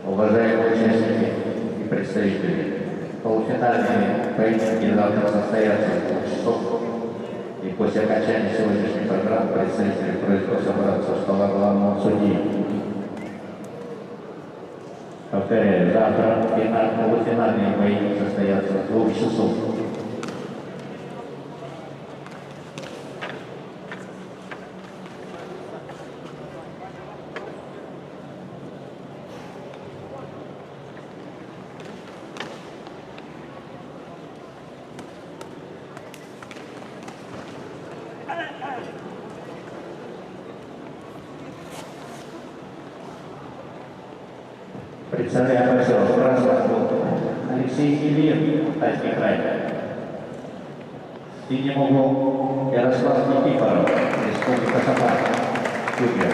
Уважаемые участники и представители, полуфинальные поединки завтра состоятся в 2 часов. И после окончания сегодняшней программы представители просьбы собраться у стола главного судьи. Повторяю, завтра полуфинальные бои состоятся в 2 часов. Представляем боксеров в красном углу Алексей Ильин, Алтайский край. В синем углу Ярослав Никифоров, Республика Саха-Якутия.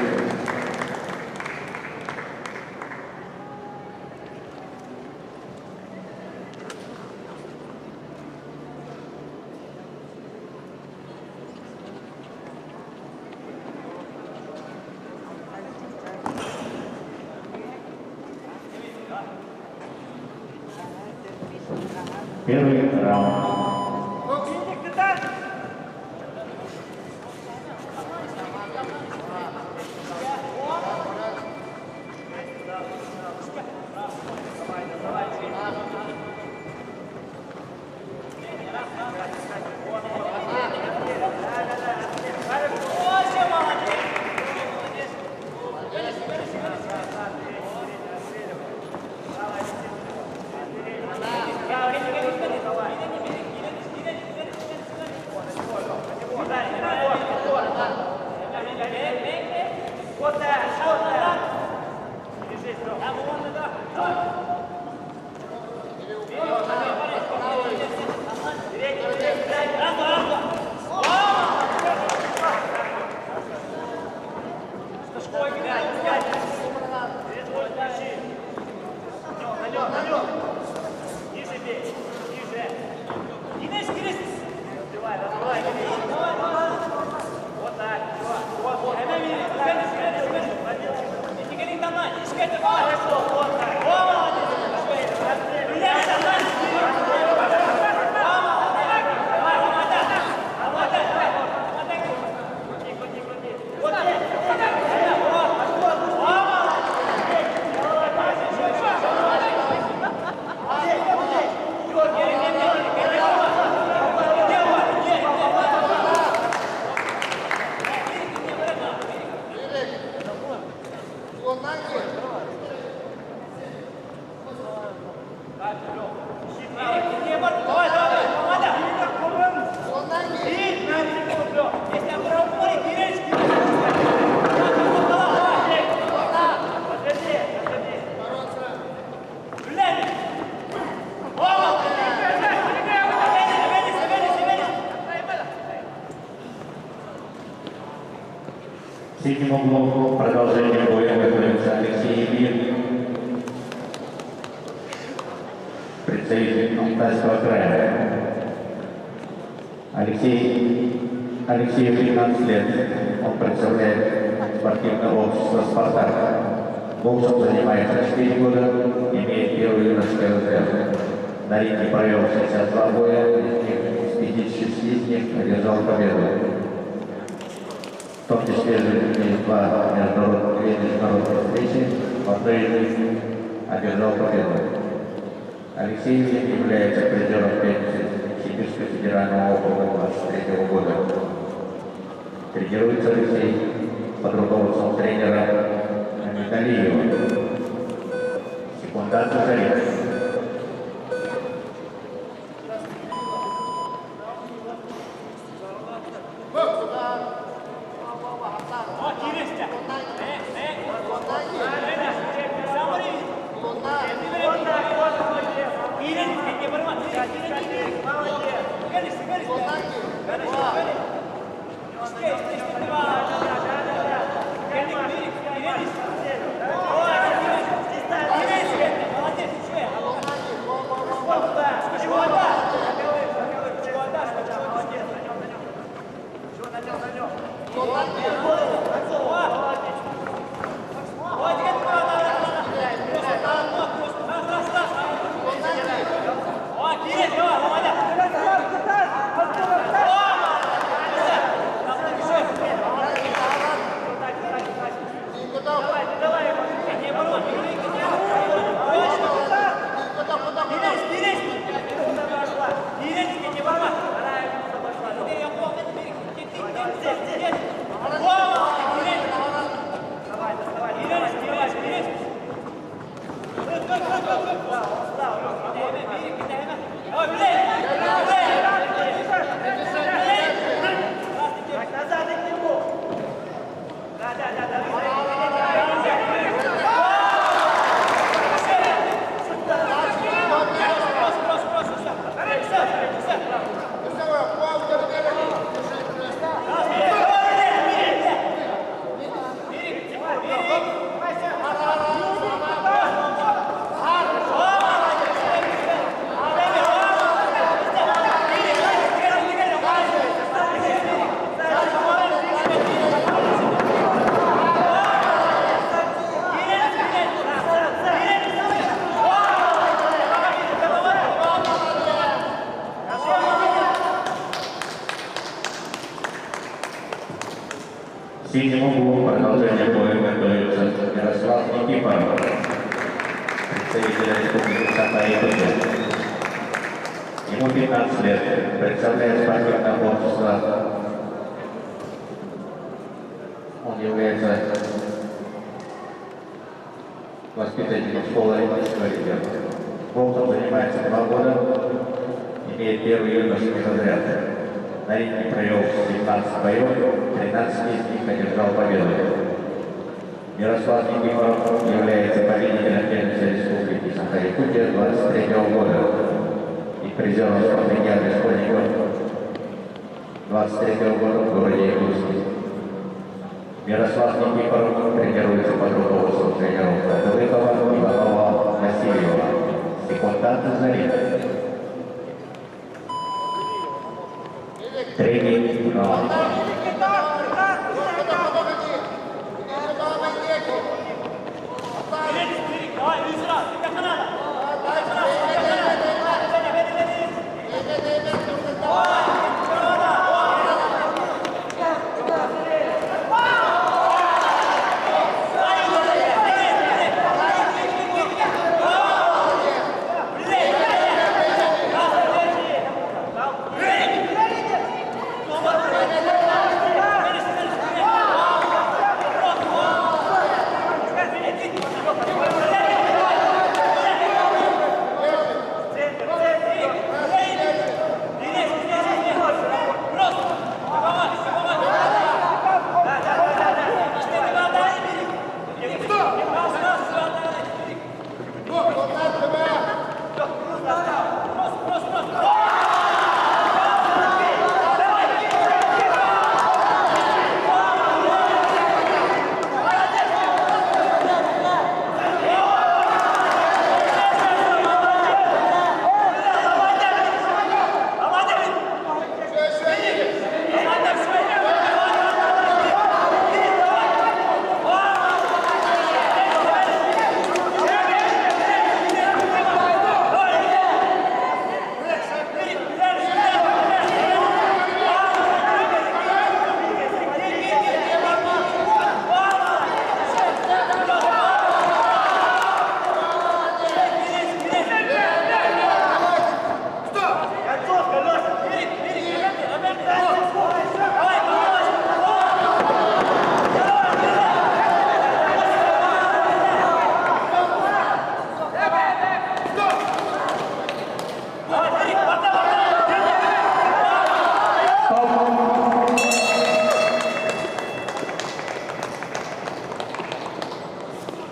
Первый раунд. Вот так, вот так. Держись, Ром. В синем углу продолжение боя готовится Алексей Ильин, представитель Алтайского края. Алексею 15 лет. Он представляет спортивное общество «Спартак». Боксом занимается 4 года, имеет первый юношеский разряд. На ринге провел 62 боя, из 56 из них одержал победу. В том числе две международные встречи, в одной из них одержал победу. Алексей является призером пятницы Сибирского федерального округа 23 года. Тренируется Алексей под руководством тренера Металиева. Секундант Зарек. В синем углу продолжение боя готовится Ярослав Никифоров, представитель Республики Саха-Якутия. Ему 15 лет, представляет спортивное общество. Он является воспитателем школы олимпийского резерва. Боксом занимается 2 года, имеет первый юношеский разряд. На ринге провел 17 боев, 13 из них одержал победу. Ярослав Никифоров является победителем первенства Республики Саха-Якутия 23 года и призером спартакиады школьников 23 года в городе Якутске. Ярослав Никифоров тренируется под руководством тренеров Давыдова, Иванова, Васильева. Секунданты Зарин. Тренинг раунд.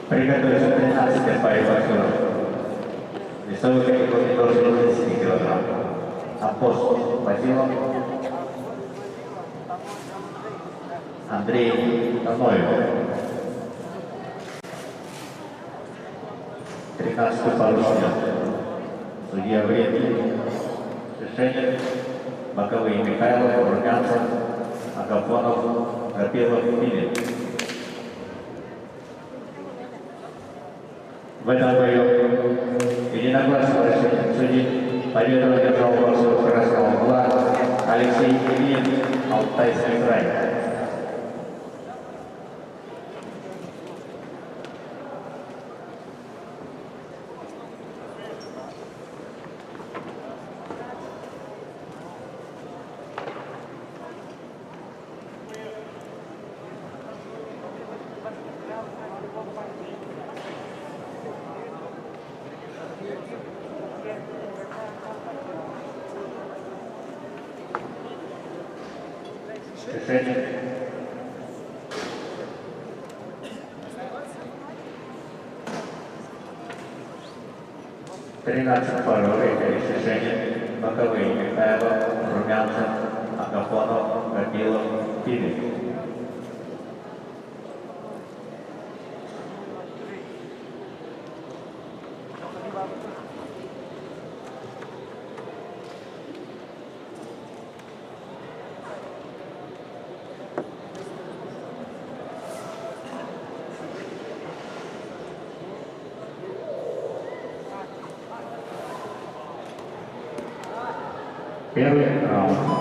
Приготовиться 13 паре боксеров. Весовой категории до 60 кг. Апостол Базилов, Андрей Таноев. 13 пару снят. Судья времени. Решение. Боковые Михайлов, Румянцев, Агафонов, Гапилов, Милин. В этом бою единогласного решения судей победу одержал боксер красного угла Алексей Ильин, Алтайский край. Решение. Тринадцать паровых решений. Боковые Михайлов, Румянцев, Агафонов, Гапилов, Пилин. Первый раунд.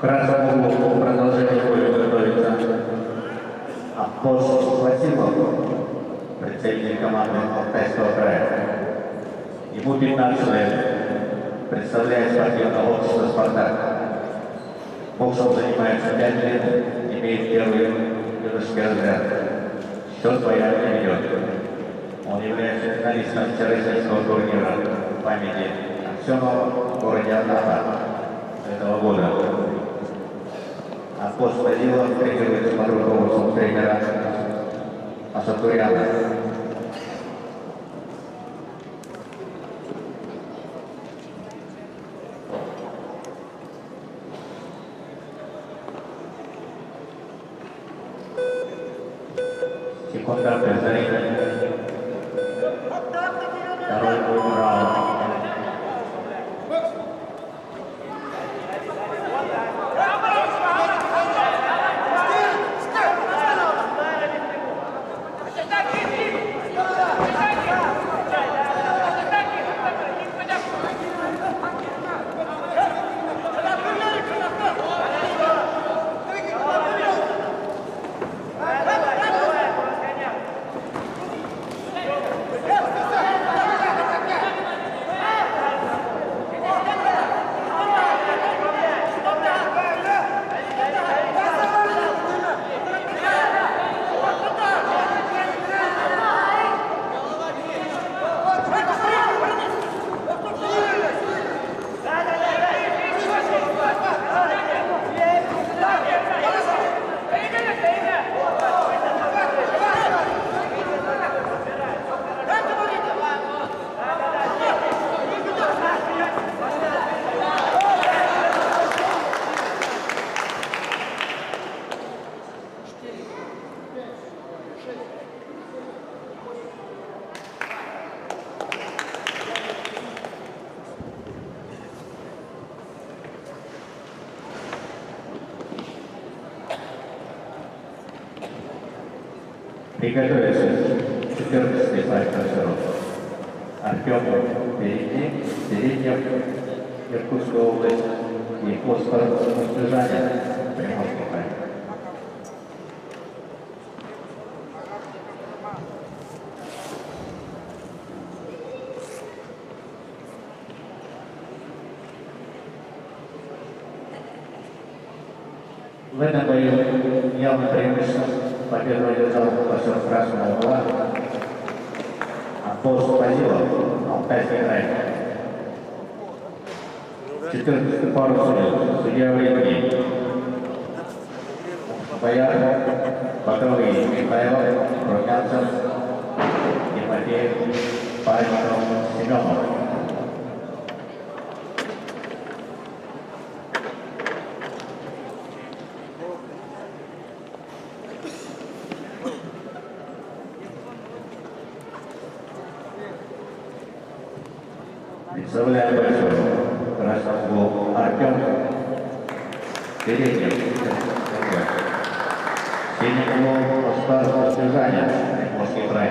В красном углу по продолжению боя готовится Апостол Василов, представитель команды Алтайского края. Ему 15 лет, представляет спортивное общество «Спартак». Боксом занимается 5 лет, имеет первый юношеский разряд. Счет боя не ведет. Он является финалистом всероссийского турнира памяти Аксенова в городе Анапа этого года. Апостол Василов тренируется под руководством тренера Асатуряна. Секунда предзарядки. Второй раунд. Приготовиться 14-й файтер Артем Переднев, Иркутская область, и Оскар Мустыжанин, Приморский край. В этом бою явно преимущество победу одержал боксер красного угла Апостол Василов, Алтайский край. 14-й пару судья времени. Бояр, Баковый, Михайлов, Румянцев, Тимофеев, Пальников, Семенов. Представляем большой красный угол Артем Переднев. Синий угол Оскар Мустыжанин, Приморский край.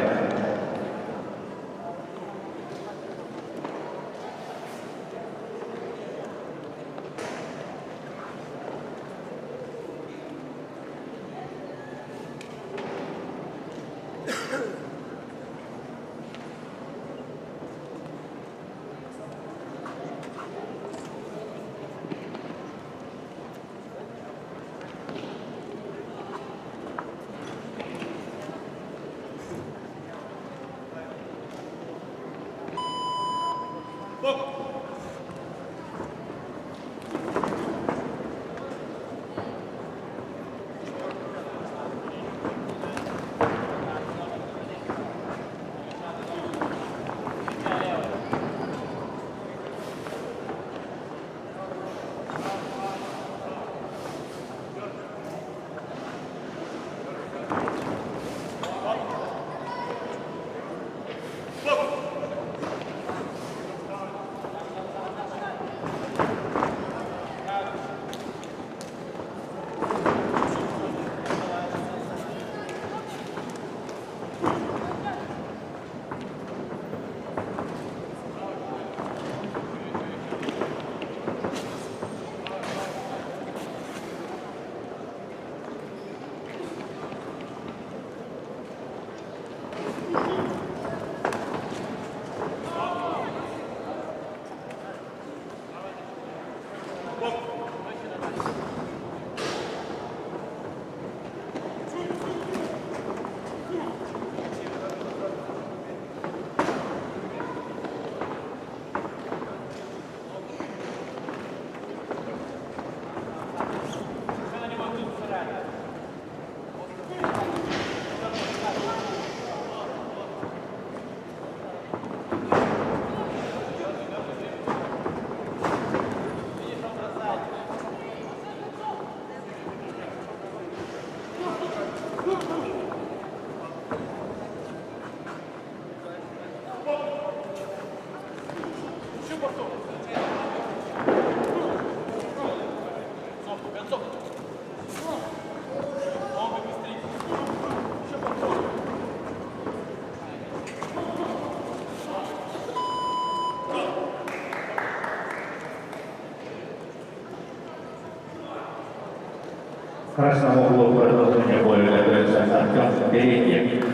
Красному углу продолжения боя готовится Артем Передник,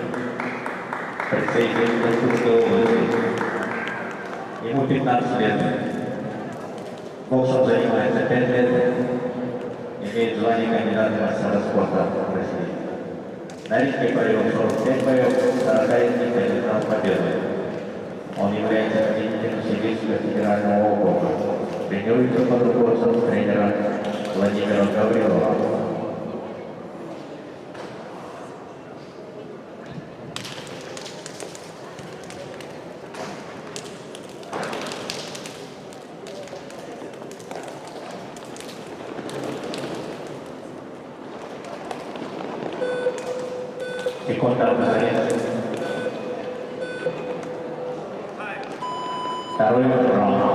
представитель Иркутской области. Ему 15 лет. Боксом занимается 5 лет. Имеет звание кандидата в мастера спорта в России. На ринге провел 45 боев, 41 одержал победу. Он является победителем Сибирского федерального округа. Тренируется под руководством тренера Владимира Гаврилова. Секунда разрез. Второй раунд.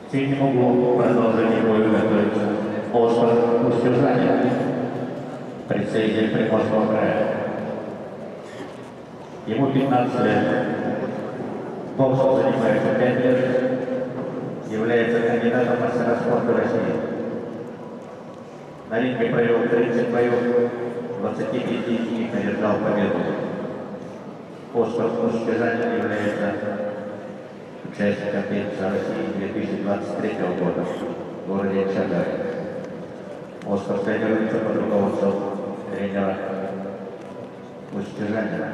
В синем углу продолжение боя готовится Оскар Устюжанин, представитель Приморского края. Ему 15 лет. Боксом занимается 5 лет. Является кандидатом в мастера спорта России. На ринге провел 30 боев, 25 из них одержал победу. Оскар Устюжанин является участником Первенства России 2023 года в городе Чагай. Оскар тренируется под руководством тренера Устюжанина.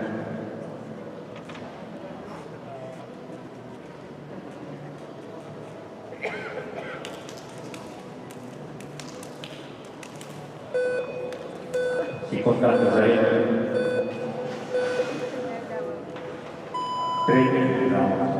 Секундант за раунд.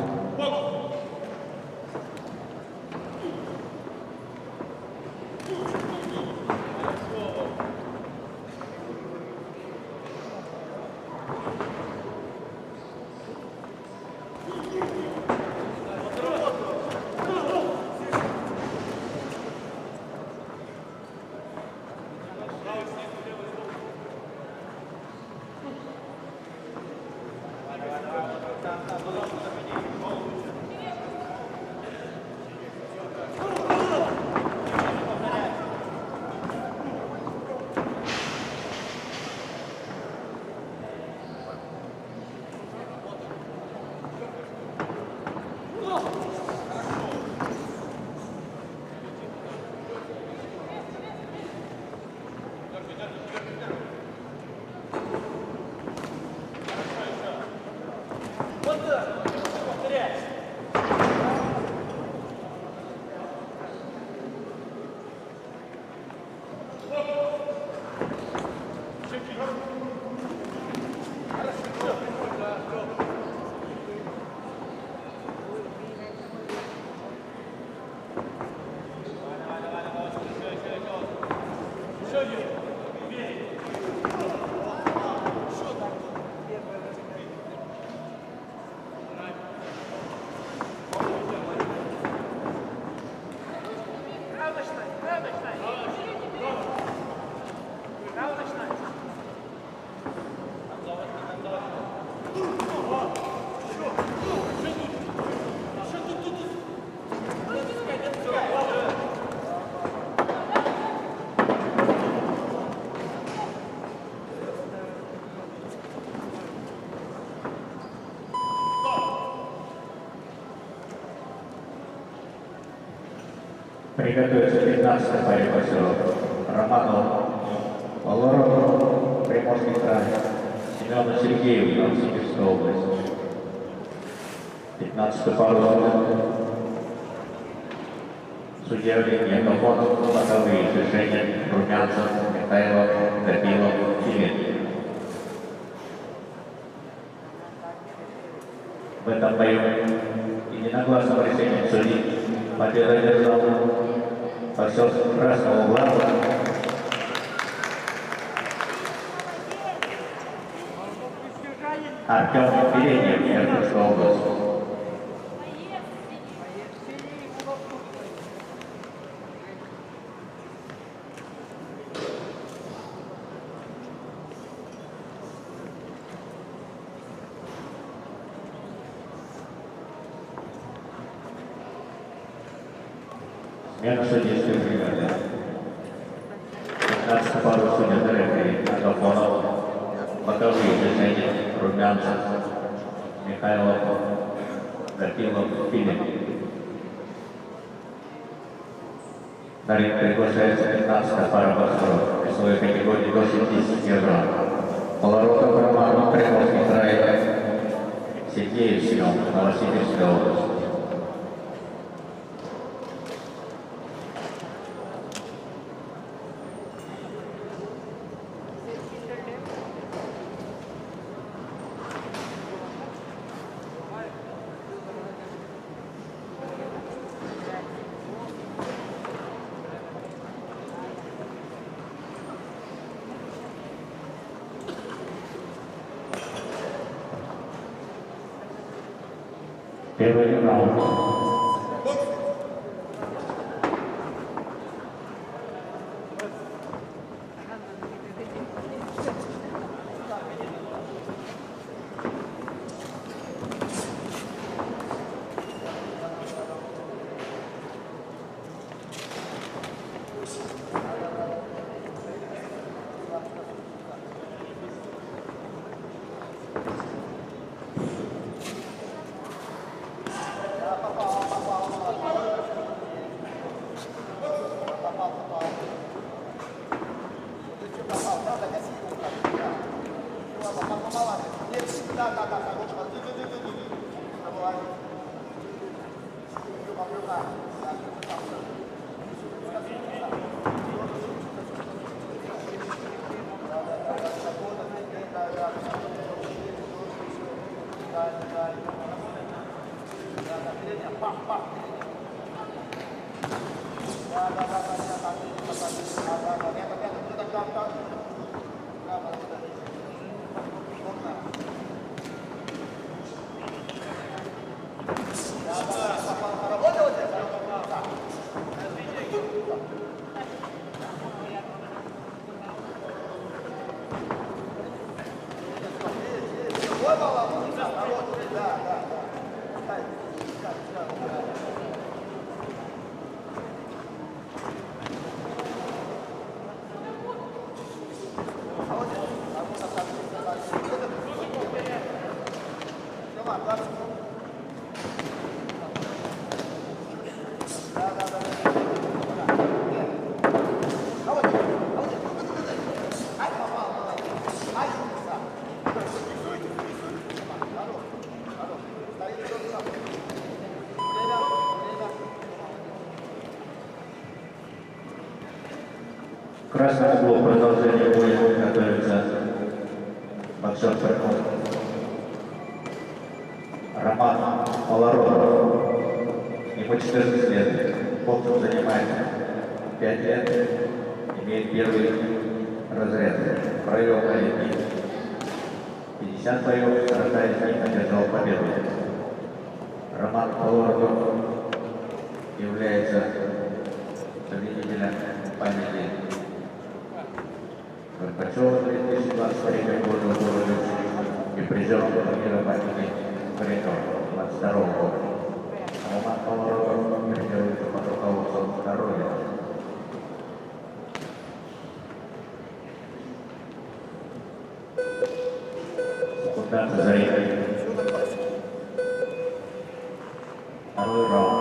Приготовиться 15-й паре поселок. Романов, Поворот, Приморский край. Семену Сергееву, Новосибирская область. 15-й пару. Судья Евгений Агафонов, боковые движения Румянцев, Михайлов, Габилов, Филин. В этом бою единогласным решением судей победу одержал посел красного угла Артем Беренев, Иркутская область. Смена судейской бригады. 15 пару судей Деревни, Агафонов, боковые движения Румянцев, Михайлов, Гапилов, Филин. На ринг приглашается 15 пара борцов весовой категории до 70 кг. Поворотов Романов, Приморский край, Сергеев Семен, Новосибирская область. Первый раунд. Красный углу продолжение боя готовится боксер Роман Поворотов. Ему 14 лет. Боксом занимает 5 лет. Имеет первый разряд. Провел поединки 50 боев, 40 из них одержал победу. Роман Поворотов является победителем памяти Горбачева 2023 года и призером турнира памяти Коренева 22 года. Роман Поворотов тренируется под руководством здоровья. Секундант Зарина. Второй раунд.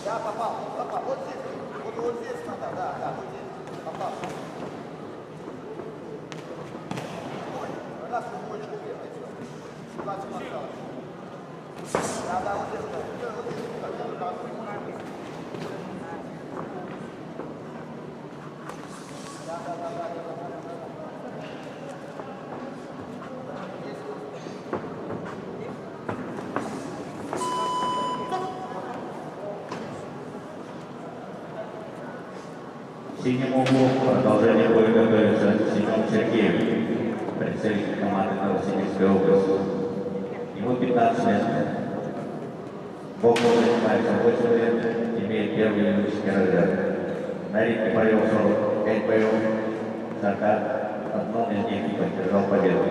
Да, попал. Вот здесь. Вот здесь надо, да, вот здесь. Попал. Ой, раз уходит, все. 20 осталось. Да, вот здесь. Вот здесь. В синем углу продолжение боя готовится Семен Сергеев, представитель команды Новосибирской области. Ему 15 лет. Боксом занимается 8 лет, имеет первый юношеский разряд. На ринге провел 45 боев, 41 из них поддержал победу.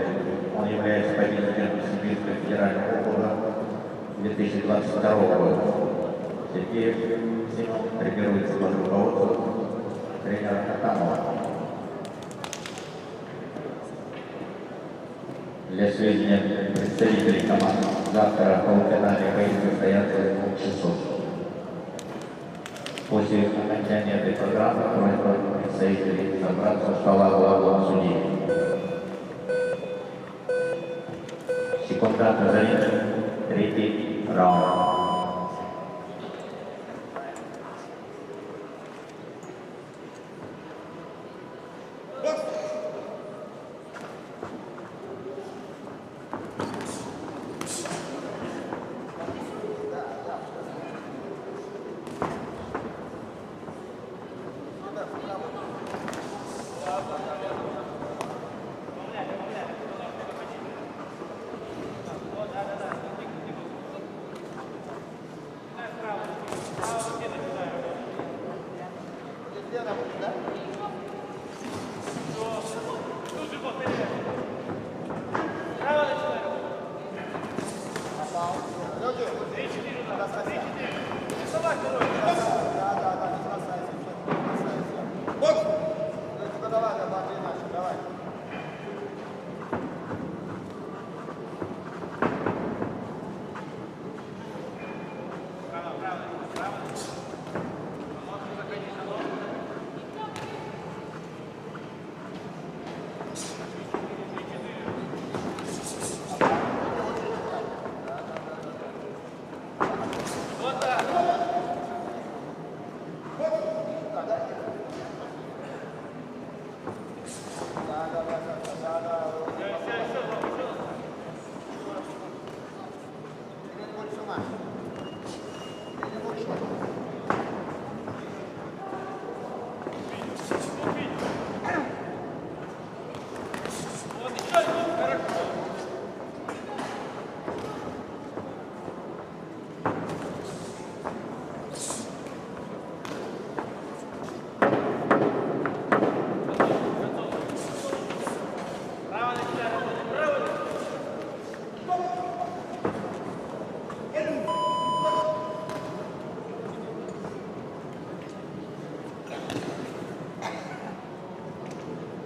Он является победителем Сибирского федерального округа 2022 года. Сергеев Семен тренируется под руководством тренера Хатамова. Для сведения представителей команд завтра полуфинальные бои состоятся в 2 часов. После окончания этой программы просьба представителей собраться у стола главного судьи. Секундант Зарин, третий раунд.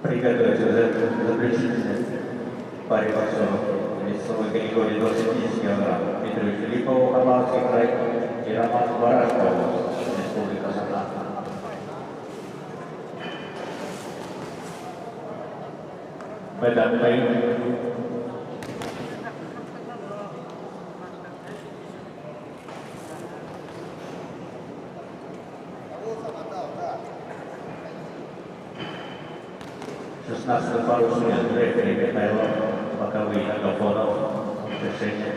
Приготовиться заключительной паре боксеров весовой категории до 70 кг. Дмитрий Филиппов, Хабаровский край, и Роман Барашков, Республика Саха. В этом бою пару смен рефери Михайлов, боковые Агафонов, решение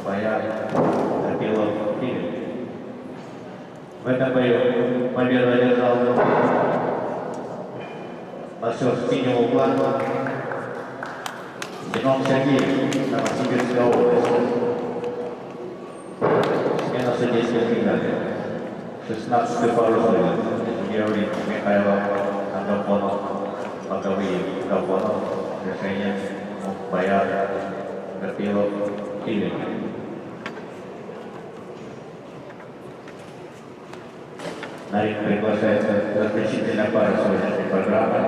боя Топилов Кирилл. В этом бою победу одержал боксер с синего угла Зенон Сергеев, Новосибирская область. Смена судейской бригады. 16-й пару смен Георгий Михайлов, Агафонов. Боковые Агафонов, решение боя Топилов Кирилл. На ринг приглашается заключительная пара сегодняшней программы.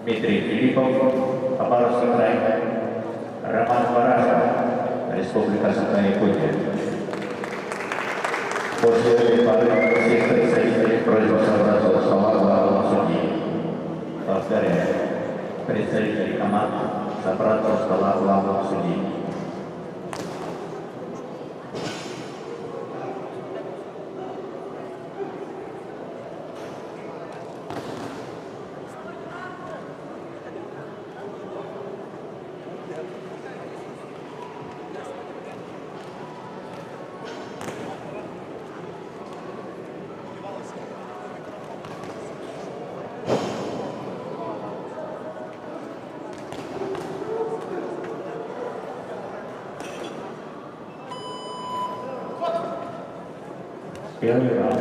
Дмитрий Филиппов, Хабаровский край, Роман Барашков, Республика Саха-Якутия. После этой пары всех представителей просьба собраться у стола главного судьи. Повторяю, представители команд собраться у стола главного судьи. Первый раунд.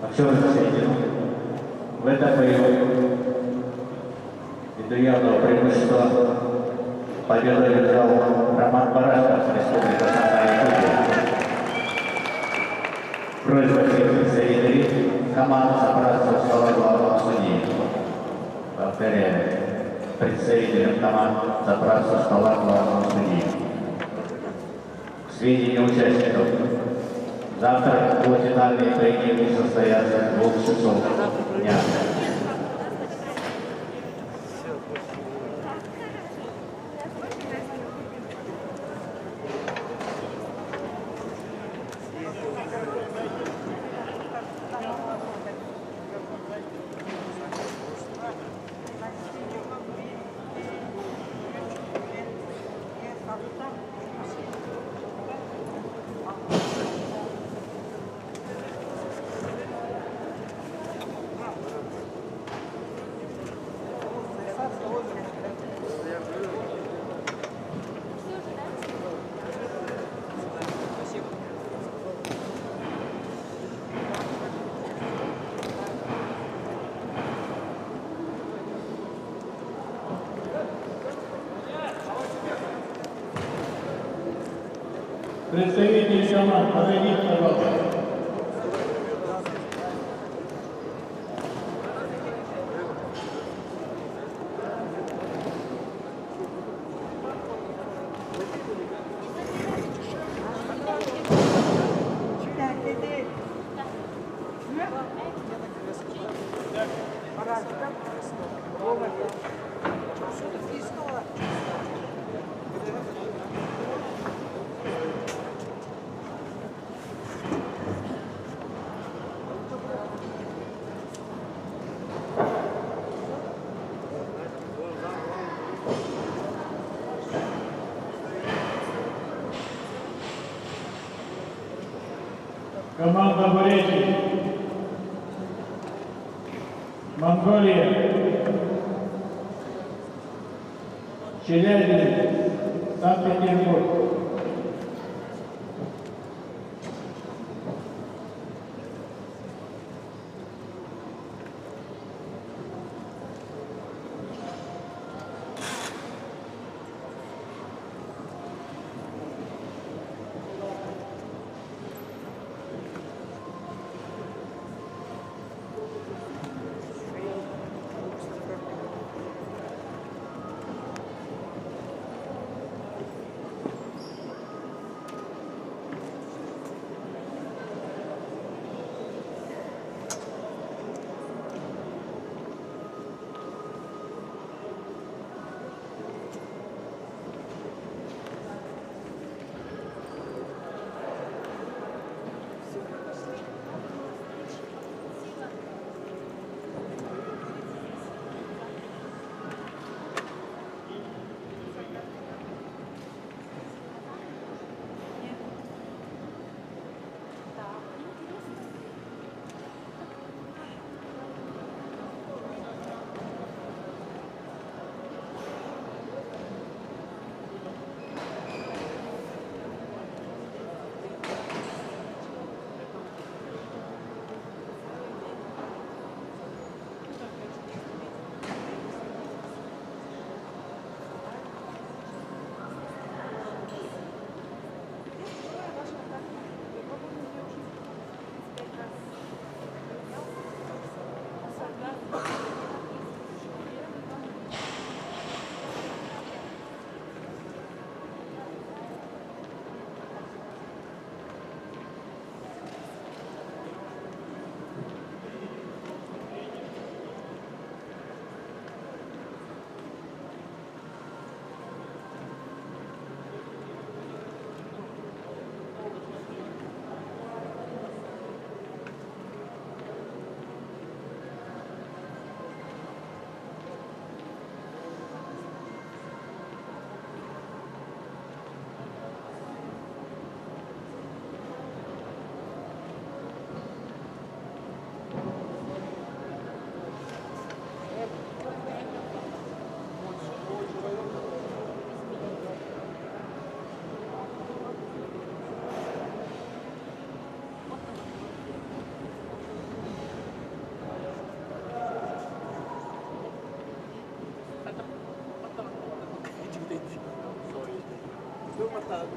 Актеры соединены. В этом бою ввиду явного преимущества победу одержал Роман Барашков, Республика Санкт-Петербург. Просьба всех представителей команды собраться в стола главного судьи. Повторяю, представителям команд собраться в стола главного судьи. К сведению участников. Завтра полуфинальные поединки состоятся в 2 часов дня. Представитель команд, подойдите, пожалуйста. Команда Бурятии, Монголия, Челябинск, Санкт-Петербург. Tá,